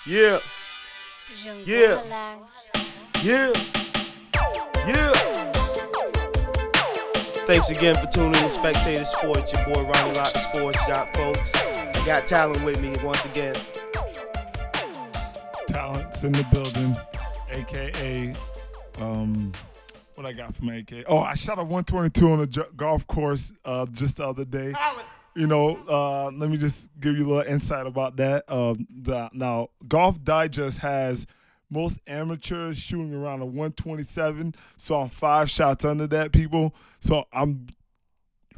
Yeah, yeah, yeah, yeah. Thanks again for tuning in to Spectator Sports. Your boy Ronnie Lott, the sports shop, folks. I got talent with me once again. Talents in the building, aka what I got from AK. Oh, I shot a 122 on a golf course just the other day. Let me just give you a little insight about that. Now, Golf Digest has most amateurs shooting around a 127, so I'm 5 shots under that, people. So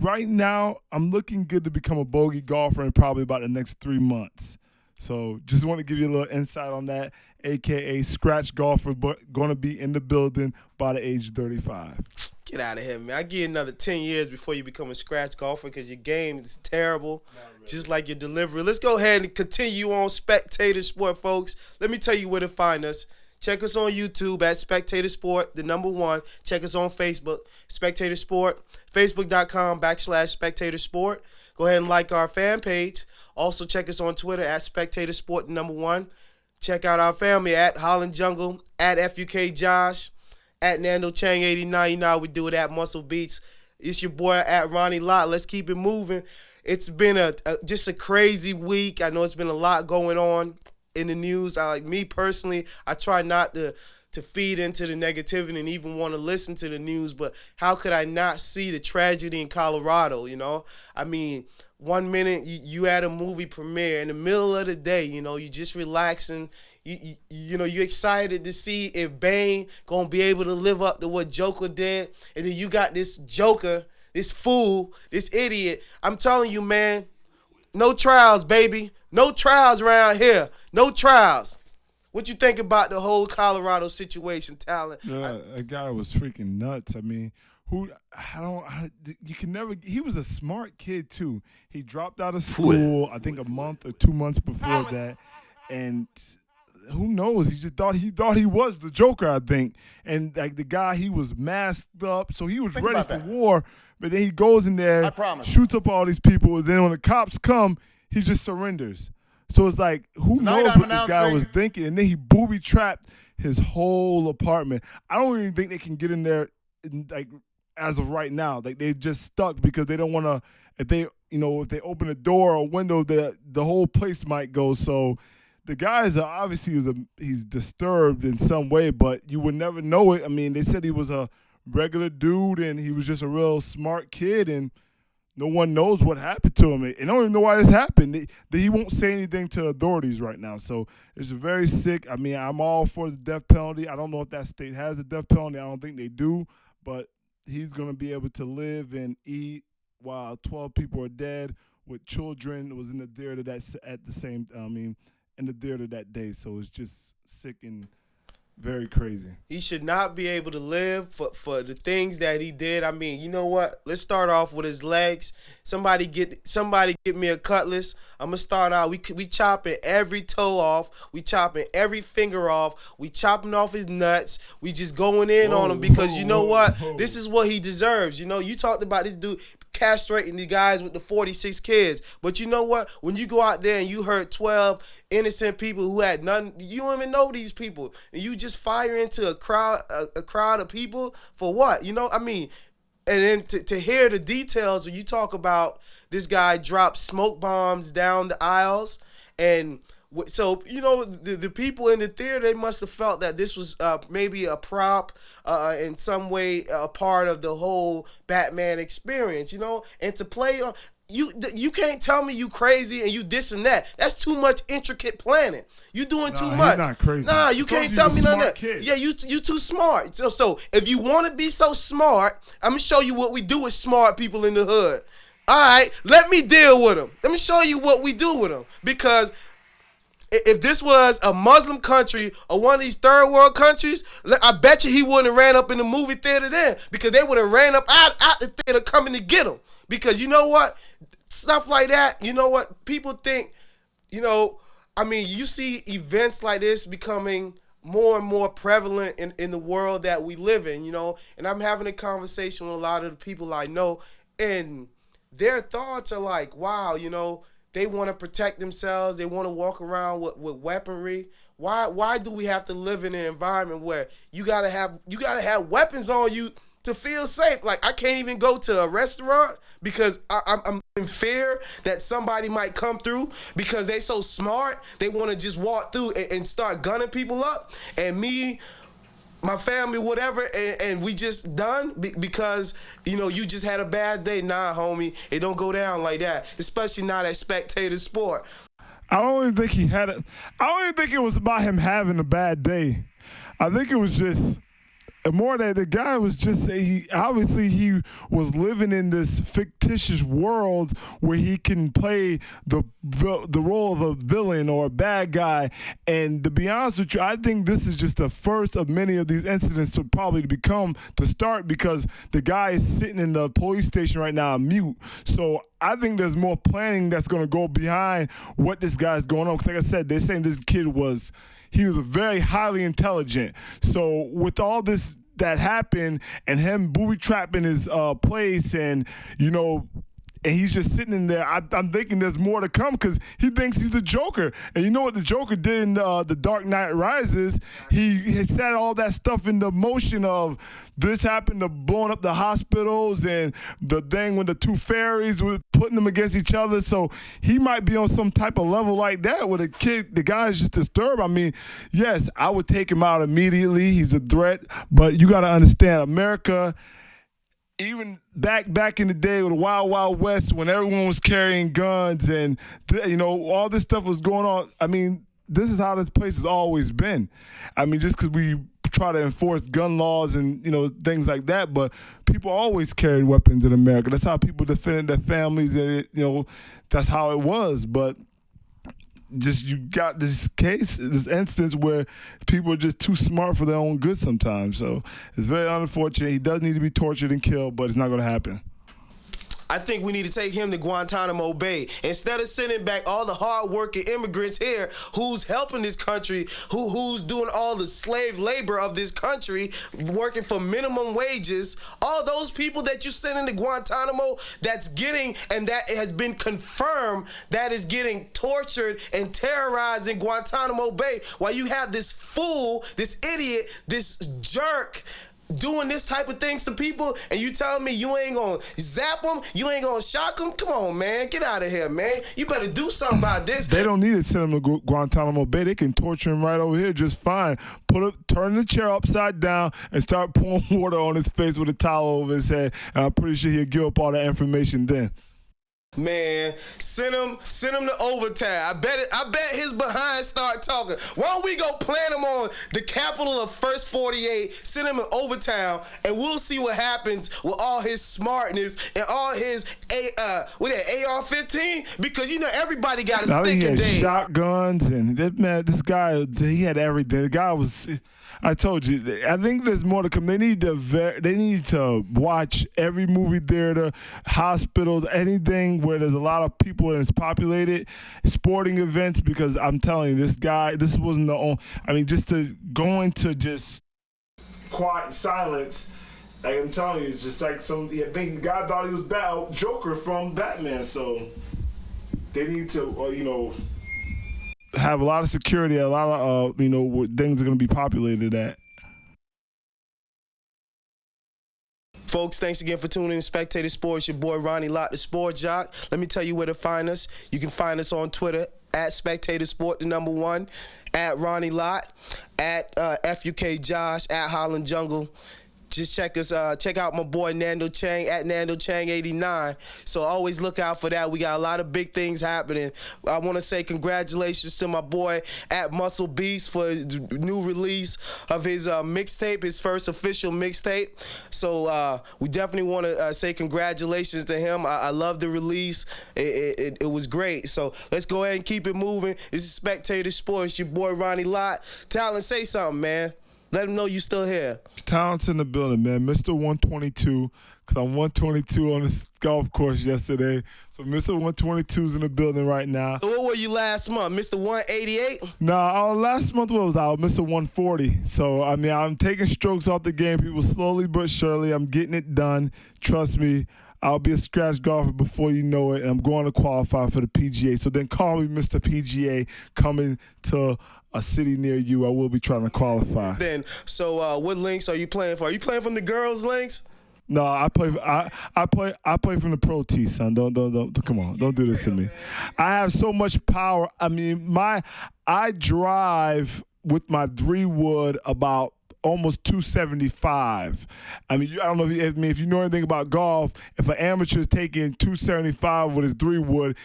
right now I'm looking good to become a bogey golfer in probably about the next 3 months. So just want to give you a little insight on that, aka scratch golfer, but going to be in the building by the age of 35. Get out of here, man. I give you another 10 years before you become a scratch golfer because your game is terrible, really. Just like your delivery. Let's go ahead and continue on Spectator Sport, folks. Let me tell you where to find us. Check us on YouTube at Spectator Sport, the #1. Check us on Facebook, Spectator Sport, facebook.com/Spectator Sport. Go ahead and like our fan page. Also, check us on Twitter at Spectator Sport, the #1. Check out our family at Holland Jungle, at FUK Josh, at Nando Chang 89. You know how we do it at Muscle Beats. It's your boy at Ronnie Lott. Let's keep it moving. It's been just a crazy week. I know it's been a lot going on in the news. Me personally, I try not to feed into the negativity and even want to listen to the news, but how could I not see the tragedy in Colorado, I mean, 1 minute you at a movie premiere in the middle of the day, you just relaxing, you excited to see if Bane gonna be able to live up to what Joker did, and then you got this Joker, this fool, this idiot. I'm telling you, man, no trials, baby, no trials around here, no trials. What you think about the whole Colorado situation, Talent? That guy was freaking nuts. I mean, you can never. He was a smart kid too. He dropped out of school, I think a month or 2 months before that, and who knows? He thought he was the Joker, I think. And like the guy, he was masked up, so he was ready for war. But then he goes in there, shoots up all these people, and then when the cops come, he just surrenders. So it's like, who knows what this guy was thinking? And then he booby-trapped his whole apartment. I don't even think they can get in there, as of right now. Like, they just stuck because they don't want to. If they open a door or window, the whole place might go. So the guy is obviously he's disturbed in some way, but you would never know it. I mean, they said he was a regular dude and he was just a real smart kid, and no one knows what happened to him. And I don't even know why this happened. He won't say anything to authorities right now. So it's very sick. I mean, I'm all for the death penalty. I don't know if that state has a death penalty. I don't think they do. But he's going to be able to live and eat while 12 people are dead with children. It was in the theater in the theater that day. So it's just sick and very crazy. He should not be able to live for the things that he did. I mean, you know what? Let's start off with his legs. Somebody get me a cutlass. I'm gonna start out. We chopping every toe off. We chopping every finger off. We chopping off his nuts. We just going in on him because you know what? This is what he deserves. You talked about this dude castrating the guys with the 46 kids. But you know what? When you go out there and you hurt 12 innocent people who had none, you don't even know these people, and you just fire into a crowd of people for what? I mean, and then to hear the details when you talk about this guy dropped smoke bombs down the aisles, and so the people in the theater, they must have felt that this was maybe a prop, in some way a part of the whole Batman experience, and to play on. You can't tell me you crazy and you this and that. That's too much intricate planning. You doing too much. He's not crazy. Nah, you can't tell me none of that. Kid. Yeah, you too smart. So if you want to be so smart, I'm gonna show you what we do with smart people in the hood. All right, let me deal with them. Let me show you what we do with them. Because if this was a Muslim country or one of these third world countries, I bet you he wouldn't have ran up in the movie theater then, because they would have ran up out the theater coming to get him. Because you know what? Stuff like that, you know what? People think, I mean, you see events like this becoming more and more prevalent in the world that we live in, and I'm having a conversation with a lot of the people I know, and their thoughts are like, wow, they want to protect themselves. They want to walk around with weaponry. Why do we have to live in an environment where you gotta have weapons on you to feel safe? Like, I can't even go to a restaurant because I'm in fear that somebody might come through because they so smart. They want to just walk through and start gunning people up. And me, my family, whatever, and we just done because, you just had a bad day. Nah, homie, it don't go down like that, especially not at spectator sport. I don't even think he had it. I don't even think it was about him having a bad day. I think it was just more that the guy was just he was living in this fictitious world where he can play the role of a villain or a bad guy. And to be honest with you, I think this is just the first of many of these incidents to start because the guy is sitting in the police station right now on mute. So I think there's more planning that's going to go behind what this guy's going on. Because like I said, they're saying this kid was very highly intelligent. So with all this that happened and him booby trapping his place and, and he's just sitting in there, I'm thinking there's more to come because he thinks he's the Joker. And you know what the Joker did in The Dark Knight Rises? He set all that stuff into motion of this happened to blowing up the hospitals and the thing when the two fairies were putting them against each other. So he might be on some type of level like that where the guy is just disturbed. I mean, yes, I would take him out immediately. He's a threat. But you got to understand, America, even back in the day with the Wild Wild West when everyone was carrying guns and, all this stuff was going on. I mean, this is how this place has always been. I mean, just because we try to enforce gun laws and, things like that, but people always carried weapons in America. That's how people defended their families and, that's how it was. But just you got this instance where people are just too smart for their own good sometimes. So it's very unfortunate. He does need to be tortured and killed, but it's not going to happen. I think we need to take him to Guantanamo Bay instead of sending back all the hard-working immigrants here who's helping this country, who's doing all the slave labor of this country, working for minimum wages. All those people that you send into Guantanamo that has been confirmed that is getting tortured and terrorized in Guantanamo Bay, while you have this fool, this idiot, this jerk doing this type of things to people, and you telling me you ain't gonna zap them, you ain't gonna shock them? Come on, man, get out of here, man. You better do something about this. They don't need to send him to Guantanamo Bay. They can torture him right over here just fine. Turn the chair upside down and start pouring water on his face with a towel over his head, and I'm pretty sure he'll give up all that information then. Man, send him to overtime. I bet his behind start talking. Why don't we go plant him on the capital of First 48, send him in overtime, and we'll see what happens with all his smartness and all his AR-15? Because everybody got a stick and day. Shotguns and this guy, he had everything. The guy was. I told you, I think there's more to come. They need to watch every movie theater, hospitals, anything where there's a lot of people and it's populated, sporting events, because I'm telling you, this wasn't the only, just to go into just quiet silence, like I'm telling you, it's just like I think the guy thought he was Joker from Batman, so they need to, have a lot of security, a lot of where things are going to be populated at. Folks, thanks again for tuning in to Spectator Sports. Your boy Ronnie Lott, the Sport Jock. Let me tell you where to find us. You can find us on Twitter at Spectator Sport, the number 1, at Ronnie Lott, at FUK Josh, at Holland Jungle. Just check out my boy Nando Chang at Nando Chang 89. So always look out for that. We got a lot of big things happening. I want to say congratulations to my boy at Muscle Beast for his new release of his mixtape, his first official mixtape. So we definitely want to say congratulations to him. I love the release. It was great. So let's go ahead and keep it moving. This is Spectator Sports. Your boy Ronnie Lott. Talon, say something, man. Let him know you still here. Talent's in the building, man. Mr. 122, because I'm 122 on this golf course yesterday. So Mr. 122's in the building right now. So what were you last month, Mr. 188? No, last month was out, Mr. 140. So, I'm taking strokes off the game, people, slowly but surely. I'm getting it done. Trust me. I'll be a scratch golfer before you know it, and I'm going to qualify for the PGA. So then call me Mr. PGA coming to a city near you. I will be trying to qualify. Then, so what links are you playing for? Are you playing from the girls' links? No, I play from the pro tee, son. Don't come on. Don't do this to me. I have so much power. I mean, I drive with my 3-wood about almost 275. I mean, I don't know if you know anything about golf. If an amateur is taking 275 with his 3-wood,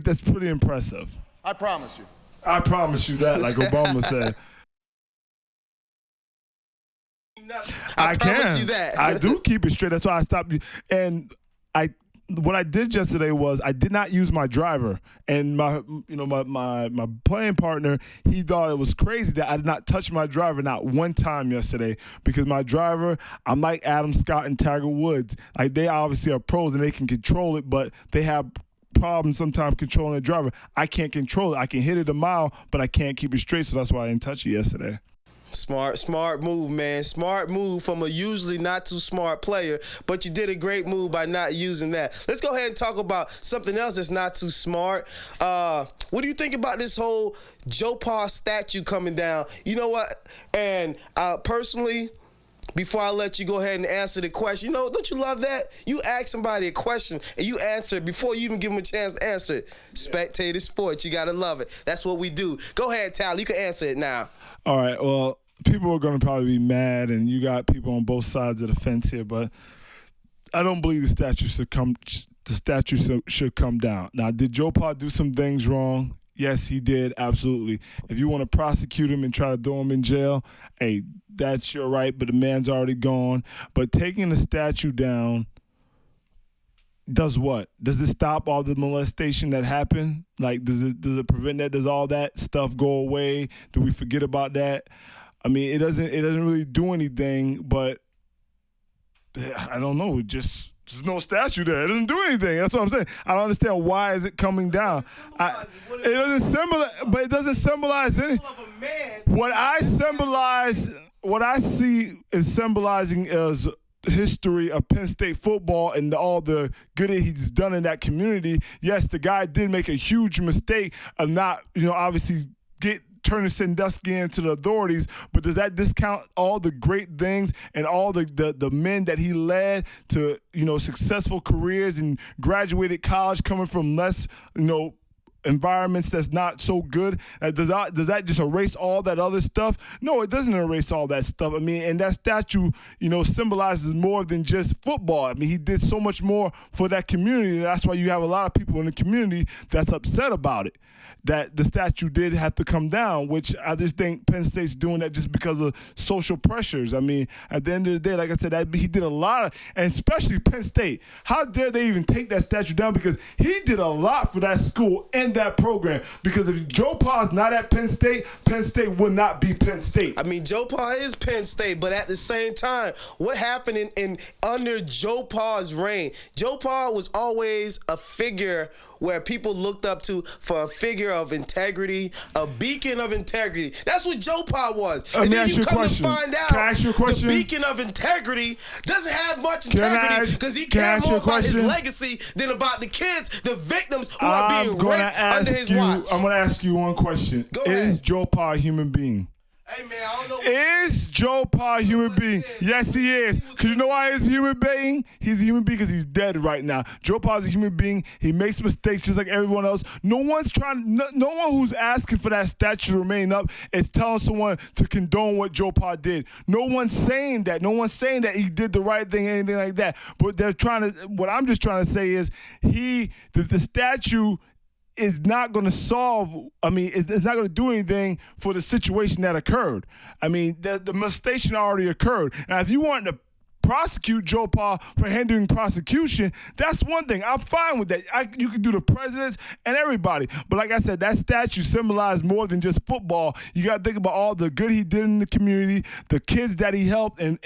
that's pretty impressive. I promise you. I promise you that, like Obama said. I promise you that. I do keep it straight. That's why I stopped. And what I did yesterday was I did not use my driver, and my playing partner, he thought it was crazy that I did not touch my driver not one time yesterday, because my driver, I'm like Adam Scott and Tiger Woods. Like, they obviously are pros and they can control it, but they have problems sometimes controlling the driver. I can't control it. I can hit it a mile, but I can't keep it straight, so that's why I didn't touch it yesterday. Smart move, man. Smart move from a usually not too smart player, but you did a great move by not using that. Let's go ahead and talk about something else that's not too smart. What do you think about this whole Joe Pa statue coming down? You know what? And personally, before I let you go ahead and answer the question, don't you love that? You ask somebody a question and you answer it before you even give them a chance to answer it. Spectator sports, you gotta love it. That's what we do. Go ahead, Tal. You can answer it now. All right. Well, people are going to probably be mad, and you got people on both sides of the fence here, but I don't believe the statue should come down. Now, did Joe Pa do some things wrong? Yes, he did, absolutely. If you want to prosecute him and try to throw him in jail, hey, that's your right, but the man's already gone. But taking the statue down does what? Does it stop all the molestation that happened? Like, does it prevent that? Does all that stuff go away? Do we forget about that? I mean, it doesn't really do anything, but I don't know. There's no statue there. It doesn't do anything. That's what I'm saying. I don't understand why is it coming down. It doesn't symbolize, but it doesn't symbolize any. What I see is symbolizing is history of Penn State football and all the good he's done in that community. Yes, the guy did make a huge mistake of not, obviously turning Sandusky into the authorities, but does that discount all the great things and all the men that he led to, successful careers and graduated college coming from less, environments that's not so good? Does that just erase all that other stuff? No, it doesn't erase all that stuff. I mean, and that statue, symbolizes more than just football. I mean, he did so much more for that community. That's why you have a lot of people in the community that's upset about it, that the statue did have to come down, which I just think Penn State's doing that just because of social pressures. I mean, at the end of the day, like I said, he did a lot of, and especially Penn State. How dare they even take that statue down? Because he did a lot for that school and that program. Because if Joe Pa's not at Penn State would not be Penn State. I mean, Joe Pa is Penn State, but at the same time, what happened in under Joe Pa's reign? Joe Pa was always a figure where people looked up to for a figure of integrity, a beacon of integrity. That's what Joe Pa was. And then you come to find out the beacon of integrity doesn't have much integrity because he cared more about his legacy than about the kids, the victims who are being raped under his watch. I'm going to ask you one question. Go ahead. Is Joe Pa a human being? Hey, man, I don't know. Is Joe Pa a human being? Yes, he is. Because you know why he's a human being? He's a human being because he's dead right now. Joe Pa is a human being. He makes mistakes just like everyone else. No one who's asking for that statue to remain up is telling someone to condone what Joe Pa did. No one's saying that. No one's saying that he did the right thing, anything like that. But what I'm just trying to say is the statue is not going to solve, it's not going to do anything for the situation that occurred. I mean, the mistake already occurred. Now, if you want to prosecute Joe Pa for hindering prosecution, that's one thing. I'm fine with that. You can do the presidents and everybody. But like I said, that statue symbolized more than just football. You got to think about all the good he did in the community, the kids that he helped and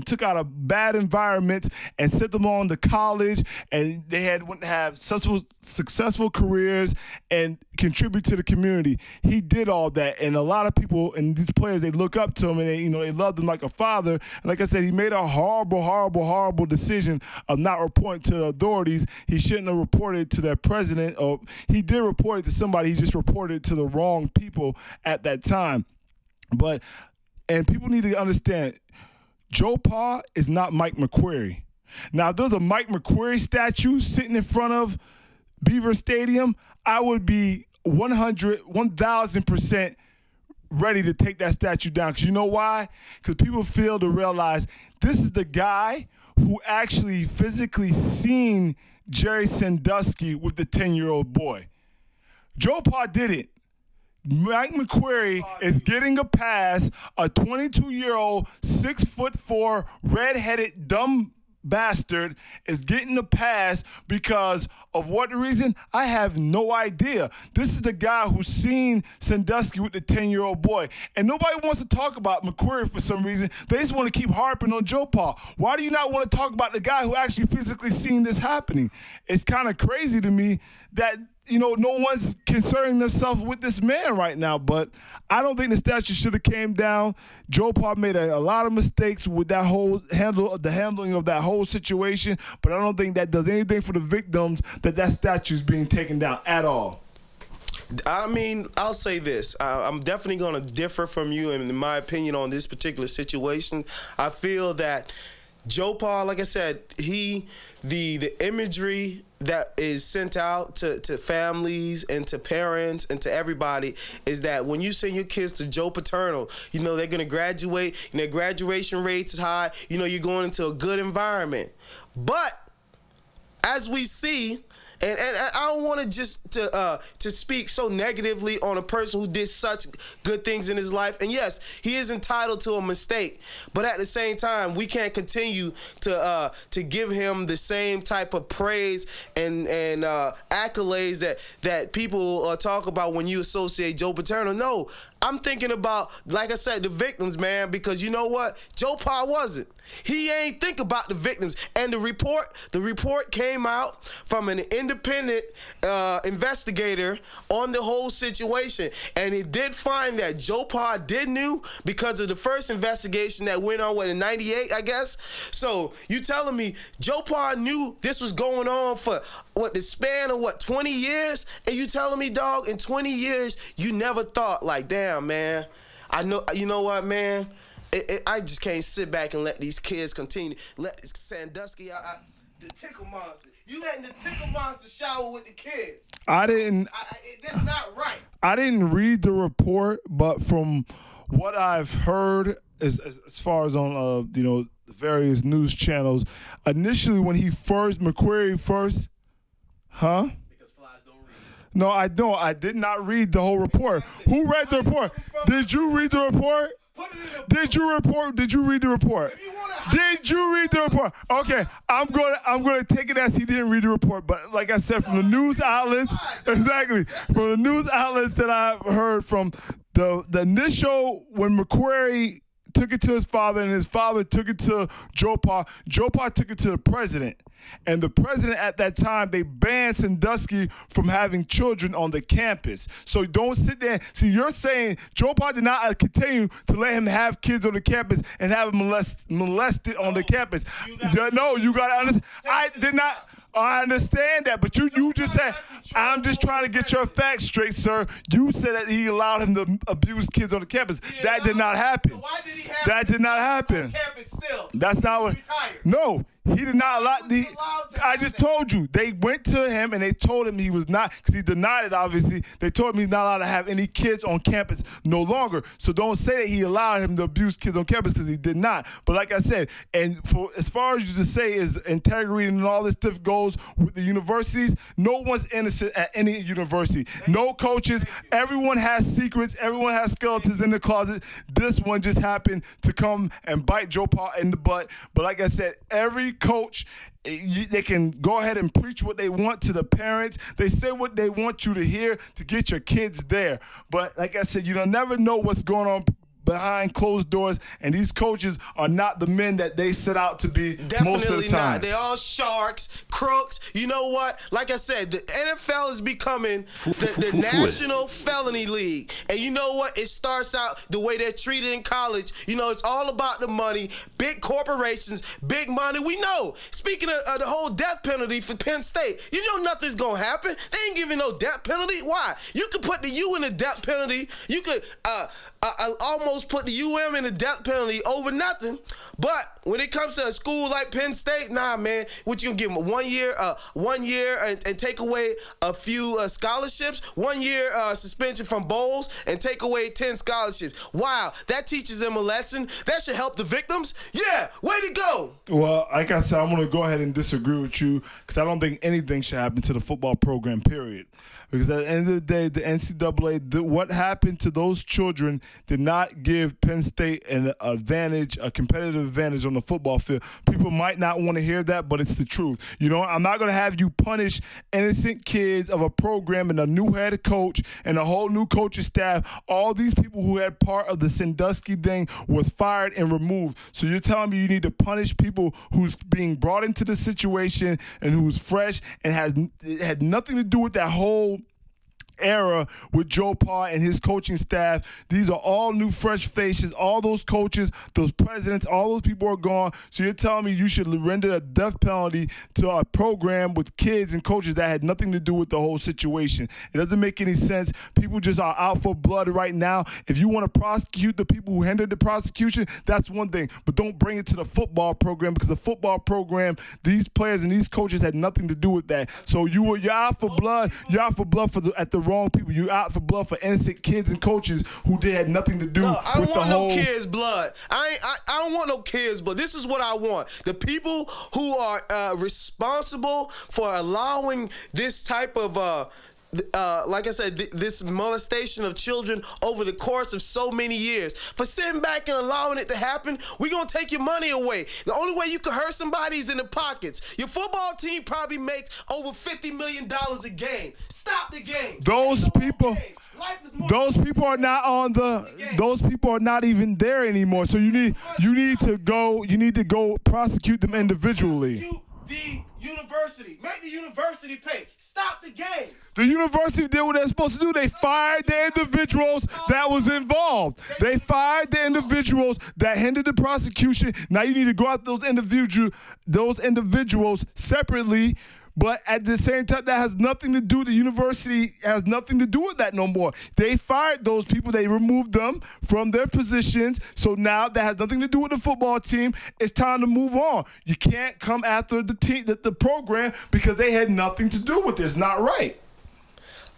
took out of bad environments and sent them on to college, and they went to have successful careers, and contribute to the community. He did all that, and a lot of people and these players, they look up to him, and they loved him like a father. And like I said, he made a horrible decision of not reporting to the authorities. He shouldn't have reported to their president, or he did report it to somebody. He just reported it to the wrong people at that time. And people need to understand, Joe Pa is not Mike McQuarrie. Now, if there's a Mike McQuarrie statue sitting in front of Beaver Stadium, I would be 1,000% ready to take that statue down. Because you know why? Because people fail to realize this is the guy who actually physically seen Jerry Sandusky with the 10-year-old boy. Joe Pa did it. Mike McQuarrie is getting a pass, a 22-year-old, 6'4", red-headed, dumb bastard is getting a pass because of what reason? I have no idea. This is the guy who's seen Sandusky with the 10-year-old boy. And nobody wants to talk about McQuarrie for some reason. They just want to keep harping on Joe Pa. Why do you not want to talk about the guy who actually physically seen this happening? It's kind of crazy to me that no one's concerning themselves with this man right now. But I don't think the statue should have came down. Joe Pa made a lot of mistakes with that whole handling of that whole situation. But I don't think that does anything for the victims that statue is being taken down at all. I mean, I'll say this. I'm definitely going to differ from you in my opinion on this particular situation. I feel that Joe Pa, like I said, the imagery that is sent out to families and to parents and to everybody is that when you send your kids to Joe Paterno, they're going to graduate, graduation rates is high, you're going into a good environment. But as we see, and I don't want to just to speak so negatively on a person who did such good things in his life. And yes, he is entitled to a mistake, but at the same time, we can't continue to give him the same type of praise and accolades that people talk about when you associate Joe Paterno. No, I'm thinking about, like I said, the victims, man, because you know what? Joe Pa wasn't. He ain't think about the victims. And the report came out from an independent investigator on the whole situation. And it did find that Joe Pa did knew because of the first investigation that went on, in 98, I guess? So you telling me Joe Pa knew this was going on for, the span of, 20 years? And you telling me, dog, in 20 years, you never thought, like, damn, man, I know, you know what, man? I just can't sit back and let these kids continue. Let Sandusky out. The tickle monster. You letting the tickle monster shower with the kids. That's not right. I didn't read the report, but from what I've heard, as far as on the various news channels, initially when McQuarrie first, huh? Because flies don't read. No, I don't. I did not read the whole report. Who read the report? Did you read the report? Did you read the report? Did you read the report? Okay, I'm gonna take it as he didn't read the report. But like I said, from the news outlets, exactly, from the news outlets that I've heard from, the initial when McQuarrie took it to his father and his father took it to Joe Pa took it to the president. And the president at that time, they banned Sandusky from having children on the campus. So don't sit there. See, you're saying Joe Pa did not continue to let him have kids on the campus and have him molested on the campus. No, you got to understand. I did not. I understand that, but you just said, I'm just trying to get your facts straight, sir. You said that he allowed him to abuse kids on the campus. That did not happen. Why did he have that did not happen. On campus still? That's not what. No. He did not allow I just told you. They went to him and they told him he was not, because he denied it, obviously. They told him he's not allowed to have any kids on campus no longer. So don't say that he allowed him to abuse kids on campus, because he did not. But like I said, and for as far as you just say is integrity and all this stuff goes with the universities, no one's innocent at any university. No coaches. Everyone has secrets. Everyone has skeletons in the closet. This one just happened to come and bite Joe Pa in the butt. But like I said, every coach, they can go ahead and preach what they want to the parents. They say what they want you to hear to get your kids there. But like I said, you don't never know what's going on behind closed doors, and these coaches are not the men that they set out to be most of the Definitely time. not. They're all sharks, crooks. You know what? Like I said, the NFL is becoming the National Felony League. And you know what? It starts out the way they're treated in college. You know, it's all about the money, big corporations, big money. We know. Speaking of the whole death penalty for Penn State, you know nothing's going to happen. They ain't giving no death penalty. Why? You could put the U in a death penalty. You could almost put the UM in a death penalty over nothing. But when it comes to a school like Penn State, nah, man, what you gonna give them 1 year, and take away a few scholarships, 1 year suspension from bowls, and take away 10 scholarships. Wow, that teaches them a lesson. That should help the victims. Yeah, way to go. Well, like I said, I'm going to go ahead and disagree with you because I don't think anything should happen to the football program, period. Because at the end of the day, the NCAA, what happened to those children did not give Penn State an advantage, a competitive advantage on the football field. People might not want to hear that, but it's the truth. You know, I'm not going to have you punish innocent kids of a program and a new head coach and a whole new coaching staff. All these people who had part of the Sandusky thing was fired and removed. So you're telling me you need to punish people who's being brought into the situation and who's fresh and had nothing to do with that whole era with Joe Pa and his coaching staff. These are all new fresh faces. All those coaches, those presidents, all those people are gone. So you're telling me you should render a death penalty to a program with kids and coaches that had nothing to do with the whole situation. It doesn't make any sense. People just are out for blood right now. If you want to prosecute the people who hindered the prosecution, that's one thing. But don't bring it to the football program because the football program, these players and these coaches had nothing to do with that. So you're out for blood. You're out for blood at the wrong people. You out for blood for innocent kids and coaches who had nothing to do with the whole. I don't want no kids' blood. I don't want no kids' blood. This is what I want. The people who are responsible for allowing this type of like I said, this molestation of children over the course of so many years. For sitting back and allowing it to happen, we're going to take your money away. The only way you can hurt somebody is in the pockets. Your football team probably makes over $50 million a game. Stop the game. Those people are not on those people are not even there anymore. So you need to go prosecute them individually. The university. Make the university pay. Stop the game. The university did what they're supposed to do. They fired the individuals that was involved. They fired the individuals that hindered the prosecution. Now you need to go after those individuals separately. But at the same time, that has nothing to do. The university has nothing to do with that no more. They fired those people. They removed them from their positions. So now that has nothing to do with the football team. It's time to move on. You can't come after the team, the program, because they had nothing to do with it. It's not right.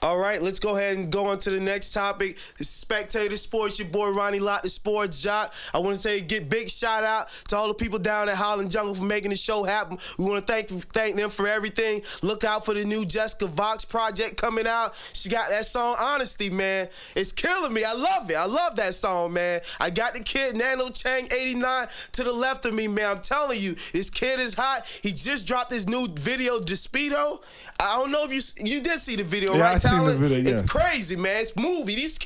All right, let's go ahead and go on to the next topic. This is Spectator Sports, your boy Ronnie Lott, the sports jock. I want to say big shout out to all the people down at Holland Jungle for making the show happen. We want to thank them for everything. Look out for the new Jessica Vox project coming out. She got that song, Honesty, man. It's killing me. I love it. I love that song, man. I got the kid, Nano Chang 89, to the left of me, man. I'm telling you, this kid is hot. He just dropped his new video, Despido. I don't know if you did see the video, yeah, right, I Talent? seen the video, yeah. It's crazy, man. It's movie. These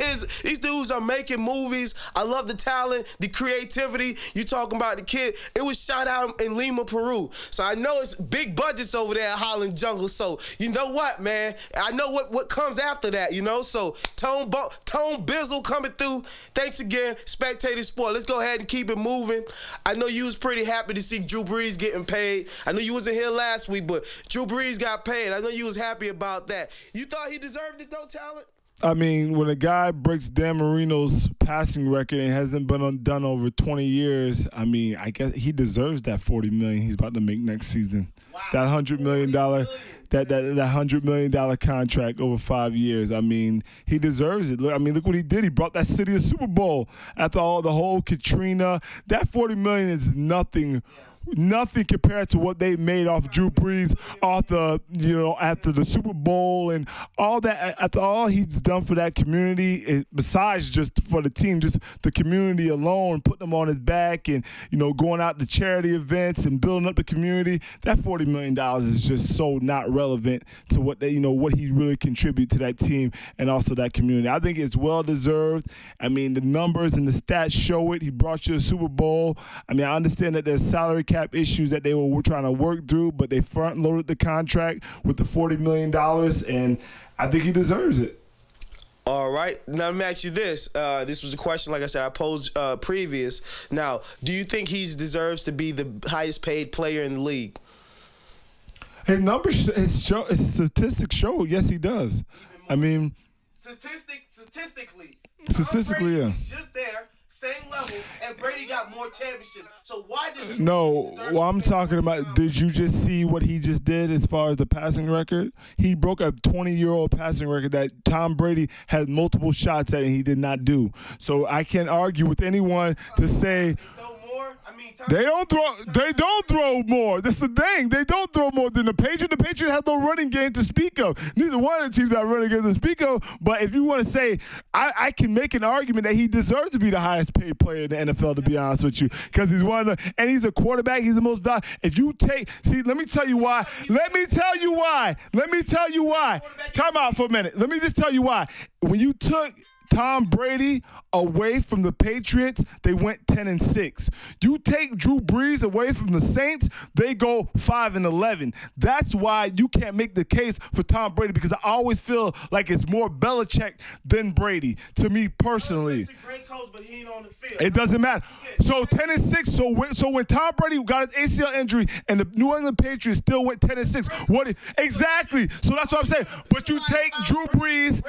dudes are making movies. I love the talent, the creativity. You talking about the kid. It was shot out in Lima, Peru. So I know it's big budgets over there at Holland Jungle. So you know what, man? I know what comes after that, you know? So Tone Bizzle coming through. Thanks again, Spectator Sport. Let's go ahead and keep it moving. I know you was pretty happy to see Drew Brees getting paid. I know you wasn't here last week, but Drew Brees got paid. I know you was happy about that. You thought he deserved it though, Talent? I mean, when a guy breaks Dan Marino's passing record and hasn't been done over 20 years, I mean, I guess he deserves that $40 million he's about to make next season. Wow. That $100 million that $100 million contract over 5 years. I mean, he deserves it. Look what he did. He brought that city a Super Bowl after the whole Katrina. That $40 million is nothing Nothing compared to what they made off Drew Brees, off the after the Super Bowl and all that. After all he's done for that community, besides just for the team, just the community alone, putting them on his back and going out to charity events and building up the community. That $40 million is just so not relevant to what what he really contributed to that team and also that community. I think it's well deserved. I mean, the numbers and the stats show it. He brought you a Super Bowl. I mean, I understand that there's salary cap issues that they were trying to work through, but they front loaded the contract with the $40 million, and I think he deserves it. All right. Now, let me ask you this. This was a question, like I said, I posed previous. Now, do you think he deserves to be the highest paid player in the league? His numbers, his statistics show, yes, he does. I mean, statistically, yeah. He's just there. Same level, and Brady got more championships. So why does he what I'm talking about, did you just see what he just did as far as the passing record? He broke a 20-year-old passing record that Tom Brady had multiple shots at and he did not do. So I can't argue with anyone to say they don't throw more. That's the thing. They don't throw more than the Patriots. The Patriots have no running game to speak of. Neither one of the teams have running game to speak of. But if you want to say, I can make an argument that he deserves to be the highest paid player in the NFL, to be honest with you, because he's one of the, and he's a quarterback. He's the most valuable. If you let me tell you why. Time out for a minute. Let me just tell you why. When you took Tom Brady away from the Patriots, they went 10-6. You take Drew Brees away from the Saints, they go 5-11. That's why you can't make the case for Tom Brady, because I always feel like it's more Belichick than Brady, to me personally. Belichick's a great coach, but he ain't on the field. It doesn't matter. So 10-6. So when Tom Brady got his ACL injury and the New England Patriots still went 10-6, exactly? So that's what I'm saying. But you take Drew Brees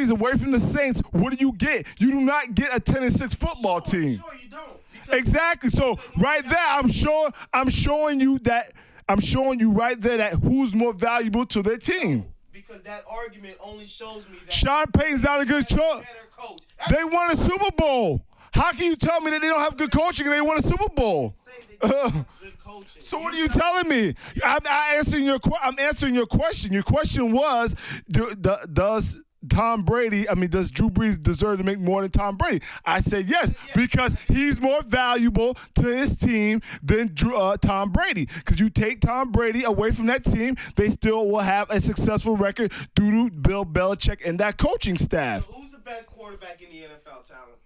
away from the Saints, what do you get? You do not get a 10-6 football team. Sure you don't. Exactly. So right there, I'm showing you right there that who's more valuable to their team. Because that argument only shows me that Sean Payton's not a good coach. They won a Super Bowl. How can you tell me that they don't have good coaching and they won a Super Bowl? So what are you telling me? I'm answering your question. Your question was, does Drew Brees deserve to make more than Tom Brady? I said yes, because he's more valuable to his team than Tom Brady. Because you take Tom Brady away from that team, they still will have a successful record due to Bill Belichick and that coaching staff. So who's the best quarterback in the NFL, talent?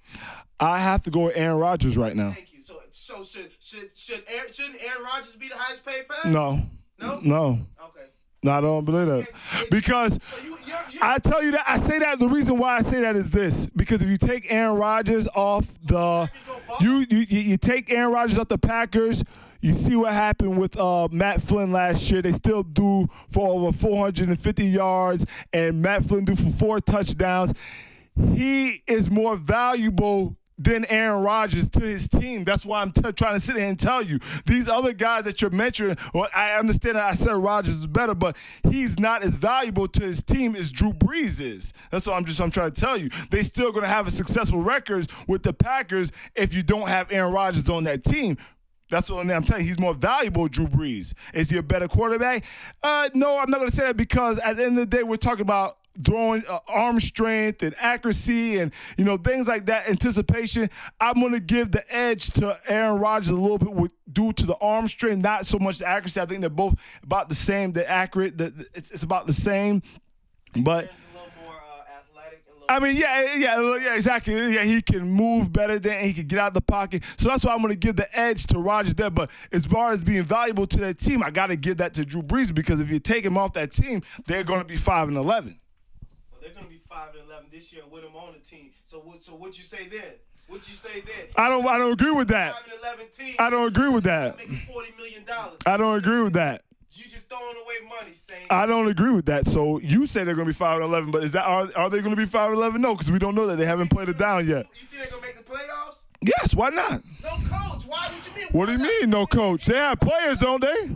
I have to go with Aaron Rodgers right now. Thank you. So shouldn't Aaron Rodgers be the highest paid player? No. Okay. No, I don't believe that. Because I tell you that, I say that, the reason why I say that is this. Because if you take Aaron Rodgers off you take Aaron Rodgers off the Packers, you see what happened with Matt Flynn last year. They still do for over 450 yards, and Matt Flynn do for 4 touchdowns. He is more valuable than Aaron Rodgers to his team. That's why I'm trying to sit here and tell you. These other guys that you're mentioning, well, I understand that I said Rodgers is better, but he's not as valuable to his team as Drew Brees is. That's what I'm trying to tell you. They still going to have a successful records with the Packers if you don't have Aaron Rodgers on that team. That's what I'm telling you. He's more valuable, Drew Brees. Is he a better quarterback? No, I'm not going to say that, because at the end of the day, we're talking about throwing arm strength and accuracy and things like that, anticipation. I'm going to give the edge to Aaron Rodgers a little bit due to the arm strength, not so much the accuracy. I think they're both about the same. They're accurate. It's about the same. But I mean, yeah, exactly. Yeah, he can move better than he can get out of the pocket. So that's why I'm going to give the edge to Rodgers there. But as far as being valuable to that team, I got to give that to Drew Brees, because if you take him off that team, they're going to be 5-11. Well, they're going to be 5-11 this year with him on the team. So what'd you say then? I don't agree with that. 5-11 team. I don't agree with that. Making $40 million. I don't agree with that. You just throwing away money, saying. I don't agree with that. So you say they're going to be 5-11, but are they going to be 5-11? No, because we don't know that. They haven't played it down yet. You think they're going to make the playoffs? Yes, why not? No coach. Why would you mean? What do you mean, no coach? They have players, don't they?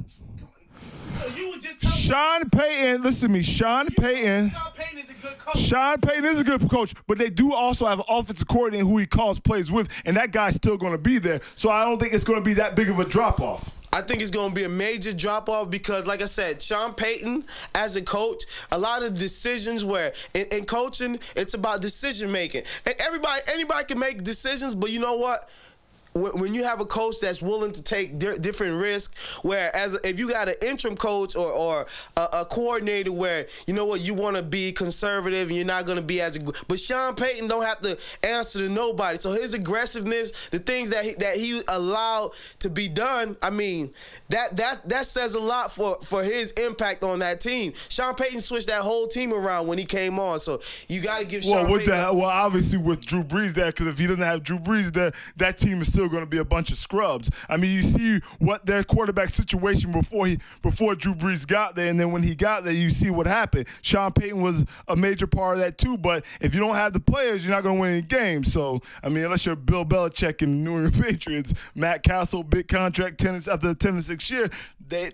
So you would just tell Sean Payton, listen to me. Sean Payton is a good coach. coach. Sean Payton is a good coach, but they do also have an offensive coordinator who he calls plays with, and that guy's still going to be there. So I don't think it's going to be that big of a drop-off. I think it's going to be a major drop-off because, like I said, Sean Payton, as a coach, a lot of decisions where in coaching, it's about decision-making. And anybody can make decisions, but you know what? When you have a coach that's willing to take different risks, whereas if you got an interim coach or a coordinator where, you know what, you want to be conservative and you're not going to be but Sean Payton don't have to answer to nobody. So his aggressiveness, the things that he allowed to be done, I mean, that says a lot for his impact on that team. Sean Payton switched that whole team around when he came on. So you got to give Sean Payton. Well, obviously with Drew Brees there, because if he doesn't have Drew Brees there, that team is still going to be a bunch of scrubs. I mean, you see what their quarterback situation before Drew Brees got there, and then when he got there, you see what happened. Sean Payton was a major part of that too, but if you don't have the players, you're not going to win any games. So, I mean, unless you're Bill Belichick and the New England Patriots, Matt Castle, big contract, after the 10 to 6 year, they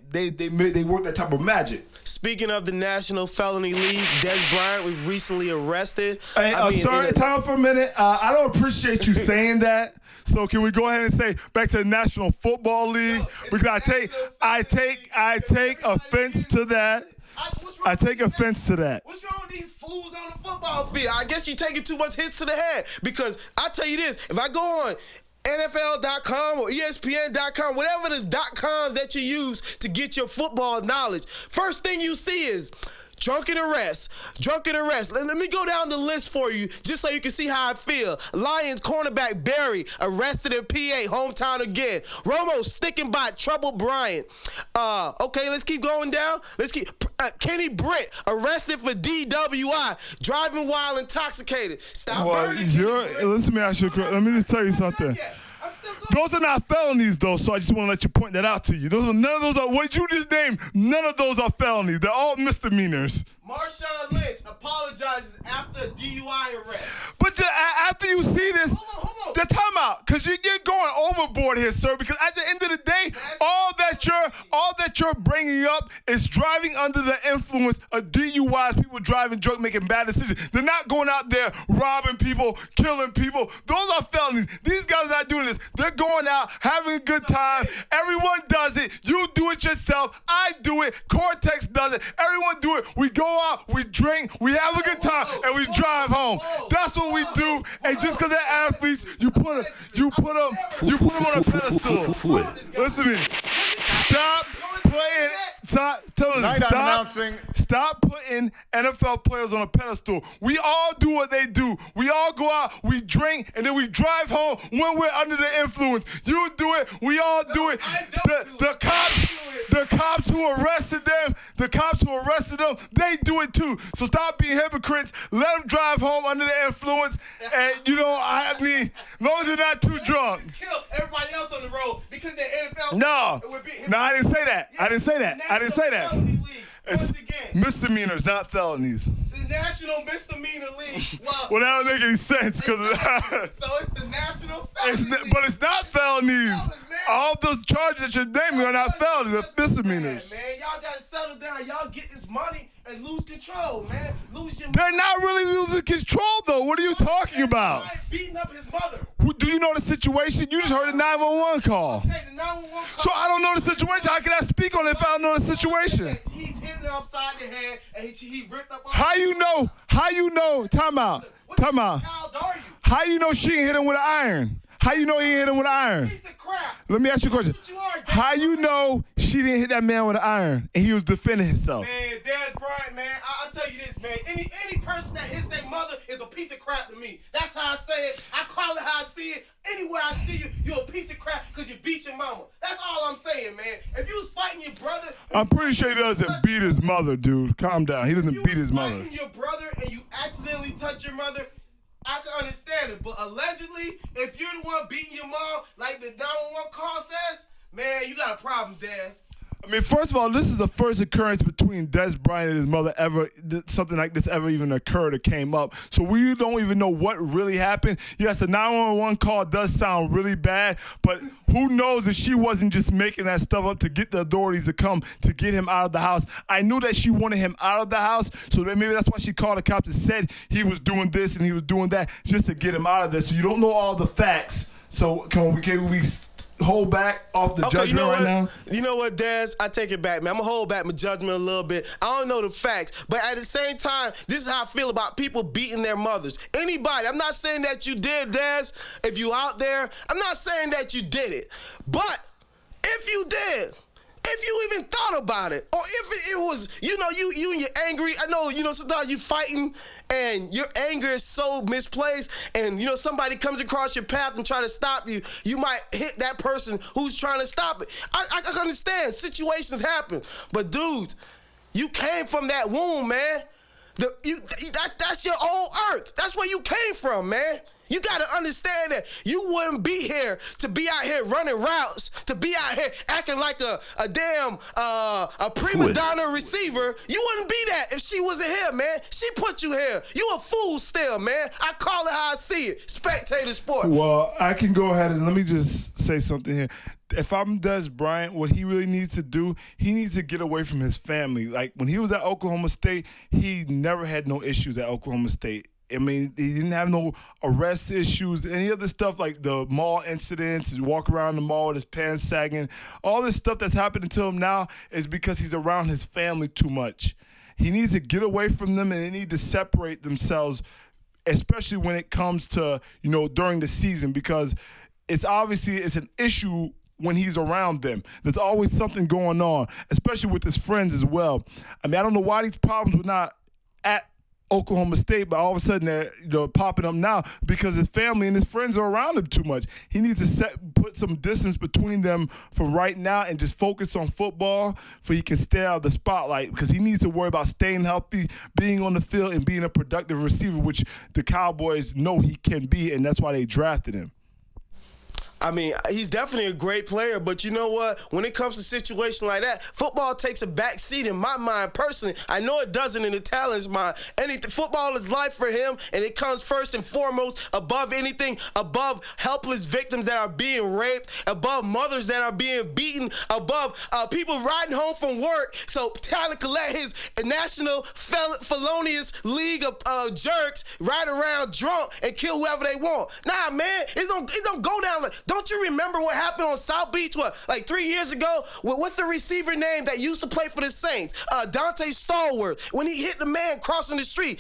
work that type of magic. Speaking of the National Felony League, Des Bryant was recently arrested. Hey, sorry, time for a minute. I don't appreciate you saying that. So can we go ahead and say back to the National Football League? Because I take offense to that. I take offense to that. What's wrong with these fools on the football field? I guess you're taking too much hits to the head. Because I tell you this, if I go on NFL.com or ESPN.com, whatever the .coms that you use to get your football knowledge, first thing you see is drunken arrest. Let me go down the list for you just so you can see how I feel. Lions cornerback Barry arrested in PA, hometown again. Romo sticking by Trouble Bryant. Okay, let's keep going down. Kenny Britt arrested for DWI, driving while intoxicated. Stop burning. Listen, let me just tell you something. Those are not felonies, though, so I just want to let you point that out to you. None of those are, what did you just name? None of those are felonies. They're all misdemeanors. Marshawn Lynch apologizes after a DUI arrest. But after you see this, hold on. the timeout, because you're going overboard here, sir. Because at the end of the day, all that you're bringing up is driving under the influence of DUIs, people driving drunk, making bad decisions. They're not going out there robbing people, killing people. Those are felonies. These guys are not doing this. They're going out, having a good time. Everyone does it. You do it yourself. I do it. Cortex does it. Everyone do it. We go out, we drink, we have a good time, and we drive home. That's what we do. And just because they're athletes, you put them on a pedestal. Listen to me. Stop playing. Stop putting NFL players on a pedestal. We all do what they do. We all go out, we drink, and then we drive home when we're under the influence. You do it. We all do it. The cops who arrested them, they do it too. So stop being hypocrites. Let them drive home under the influence. And I mean, as long as they're not too drunk. Kill everybody else on the road because they're NFL. No, I didn't say that. I didn't say that. It's misdemeanors, not felonies. The National Misdemeanor League. Well, that don't make any sense because so it's the National Felony League. But it's not felonies. All those charges that you're naming are not felonies. They're misdemeanors. Man, y'all gotta settle down. Y'all get this money and lose control, man. Lose your. They're not really losing control, though. What are you talking about? Beating up his mother. Do you know the situation? You just heard a 911 call. Okay, the 911 call. So I don't know the situation. How can I speak on it if I don't know the situation? He's hitting her upside the head, and he ripped up. How you know? Time out. What child are you? How you know she ain't hit him with an iron? How you know he hit him with an iron? Piece of crap. Let me ask you a question. How you know she didn't hit that man with an iron and he was defending himself? Man, Des Bryant, man, I'll tell you this, man. Any person that hits their mother is a piece of crap to me. That's how I say it. I call it how I see it. Anywhere I see you, you're a piece of crap because you beat your mama. That's all I'm saying, man. If you was fighting your brother... I'm pretty sure he doesn't beat his mother, dude. Calm down. He doesn't beat his mother. If you was fighting your brother and you accidentally touch your mother... I can understand it, but allegedly, if you're the one beating your mom, like the 911 call says, man, you got a problem, Des. I mean, first of all, this is the first occurrence between Des Bryant and his mother ever, something like this ever even occurred or came up. So we don't even know what really happened. Yes, the 911 call does sound really bad, but who knows if she wasn't just making that stuff up to get the authorities to come to get him out of the house. I knew that she wanted him out of the house, so maybe that's why she called the cops and said he was doing this and he was doing that just to get him out of this. So you don't know all the facts. So can we hold back off the judgment right now? You know what, Des? I take it back, man. I'm going to hold back my judgment a little bit. I don't know the facts, but at the same time, this is how I feel about people beating their mothers. Anybody, I'm not saying that you did, Des. If you out there, I'm not saying that you did it. But if you did, if you even thought about it, or if it was, you and you're angry. I know, sometimes you fighting and your anger is so misplaced and, somebody comes across your path and try to stop you, you might hit that person who's trying to stop it. I understand. Situations happen. But, dudes, you came from that womb, man. That's your old earth. That's where you came from, man. You got to understand that you wouldn't be here to be out here running routes, to be out here acting like a damn a prima donna receiver. You wouldn't be that if she wasn't here, man. She put you here. You a fool still, man. I call it how I see it. Spectator sport. Well, I can go ahead and let me just say something here. If I'm Des Bryant, what he really needs to do, he needs to get away from his family. Like when he was at Oklahoma State, he never had no issues at Oklahoma State. I mean, he didn't have no arrest issues, any other stuff like the mall incidents, walk around the mall with his pants sagging. All this stuff that's happening to him now is because he's around his family too much. He needs to get away from them and they need to separate themselves, especially when it comes to, during the season, because it's an issue when he's around them. There's always something going on, especially with his friends as well. I mean, I don't know why these problems were not at Oklahoma State, but all of a sudden they're popping up now because his family and his friends are around him too much. He needs to put some distance between them for right now and just focus on football so he can stay out of the spotlight, because he needs to worry about staying healthy, being on the field, and being a productive receiver, which the Cowboys know he can be, and that's why they drafted him. I mean, he's definitely a great player, but you know what? When it comes to situations like that, football takes a back seat in my mind personally. I know it doesn't in the talent's mind. Football is life for him, and it comes first and foremost above anything, above helpless victims that are being raped, above mothers that are being beaten, above people riding home from work so Tyler could let his national felonious league of jerks ride around drunk and kill whoever they want. Nah, man, it don't go down like. Don't you remember what happened on South Beach, like 3 years ago? What's the receiver name that used to play for the Saints? Dante Stallworth. When he hit the man crossing the street,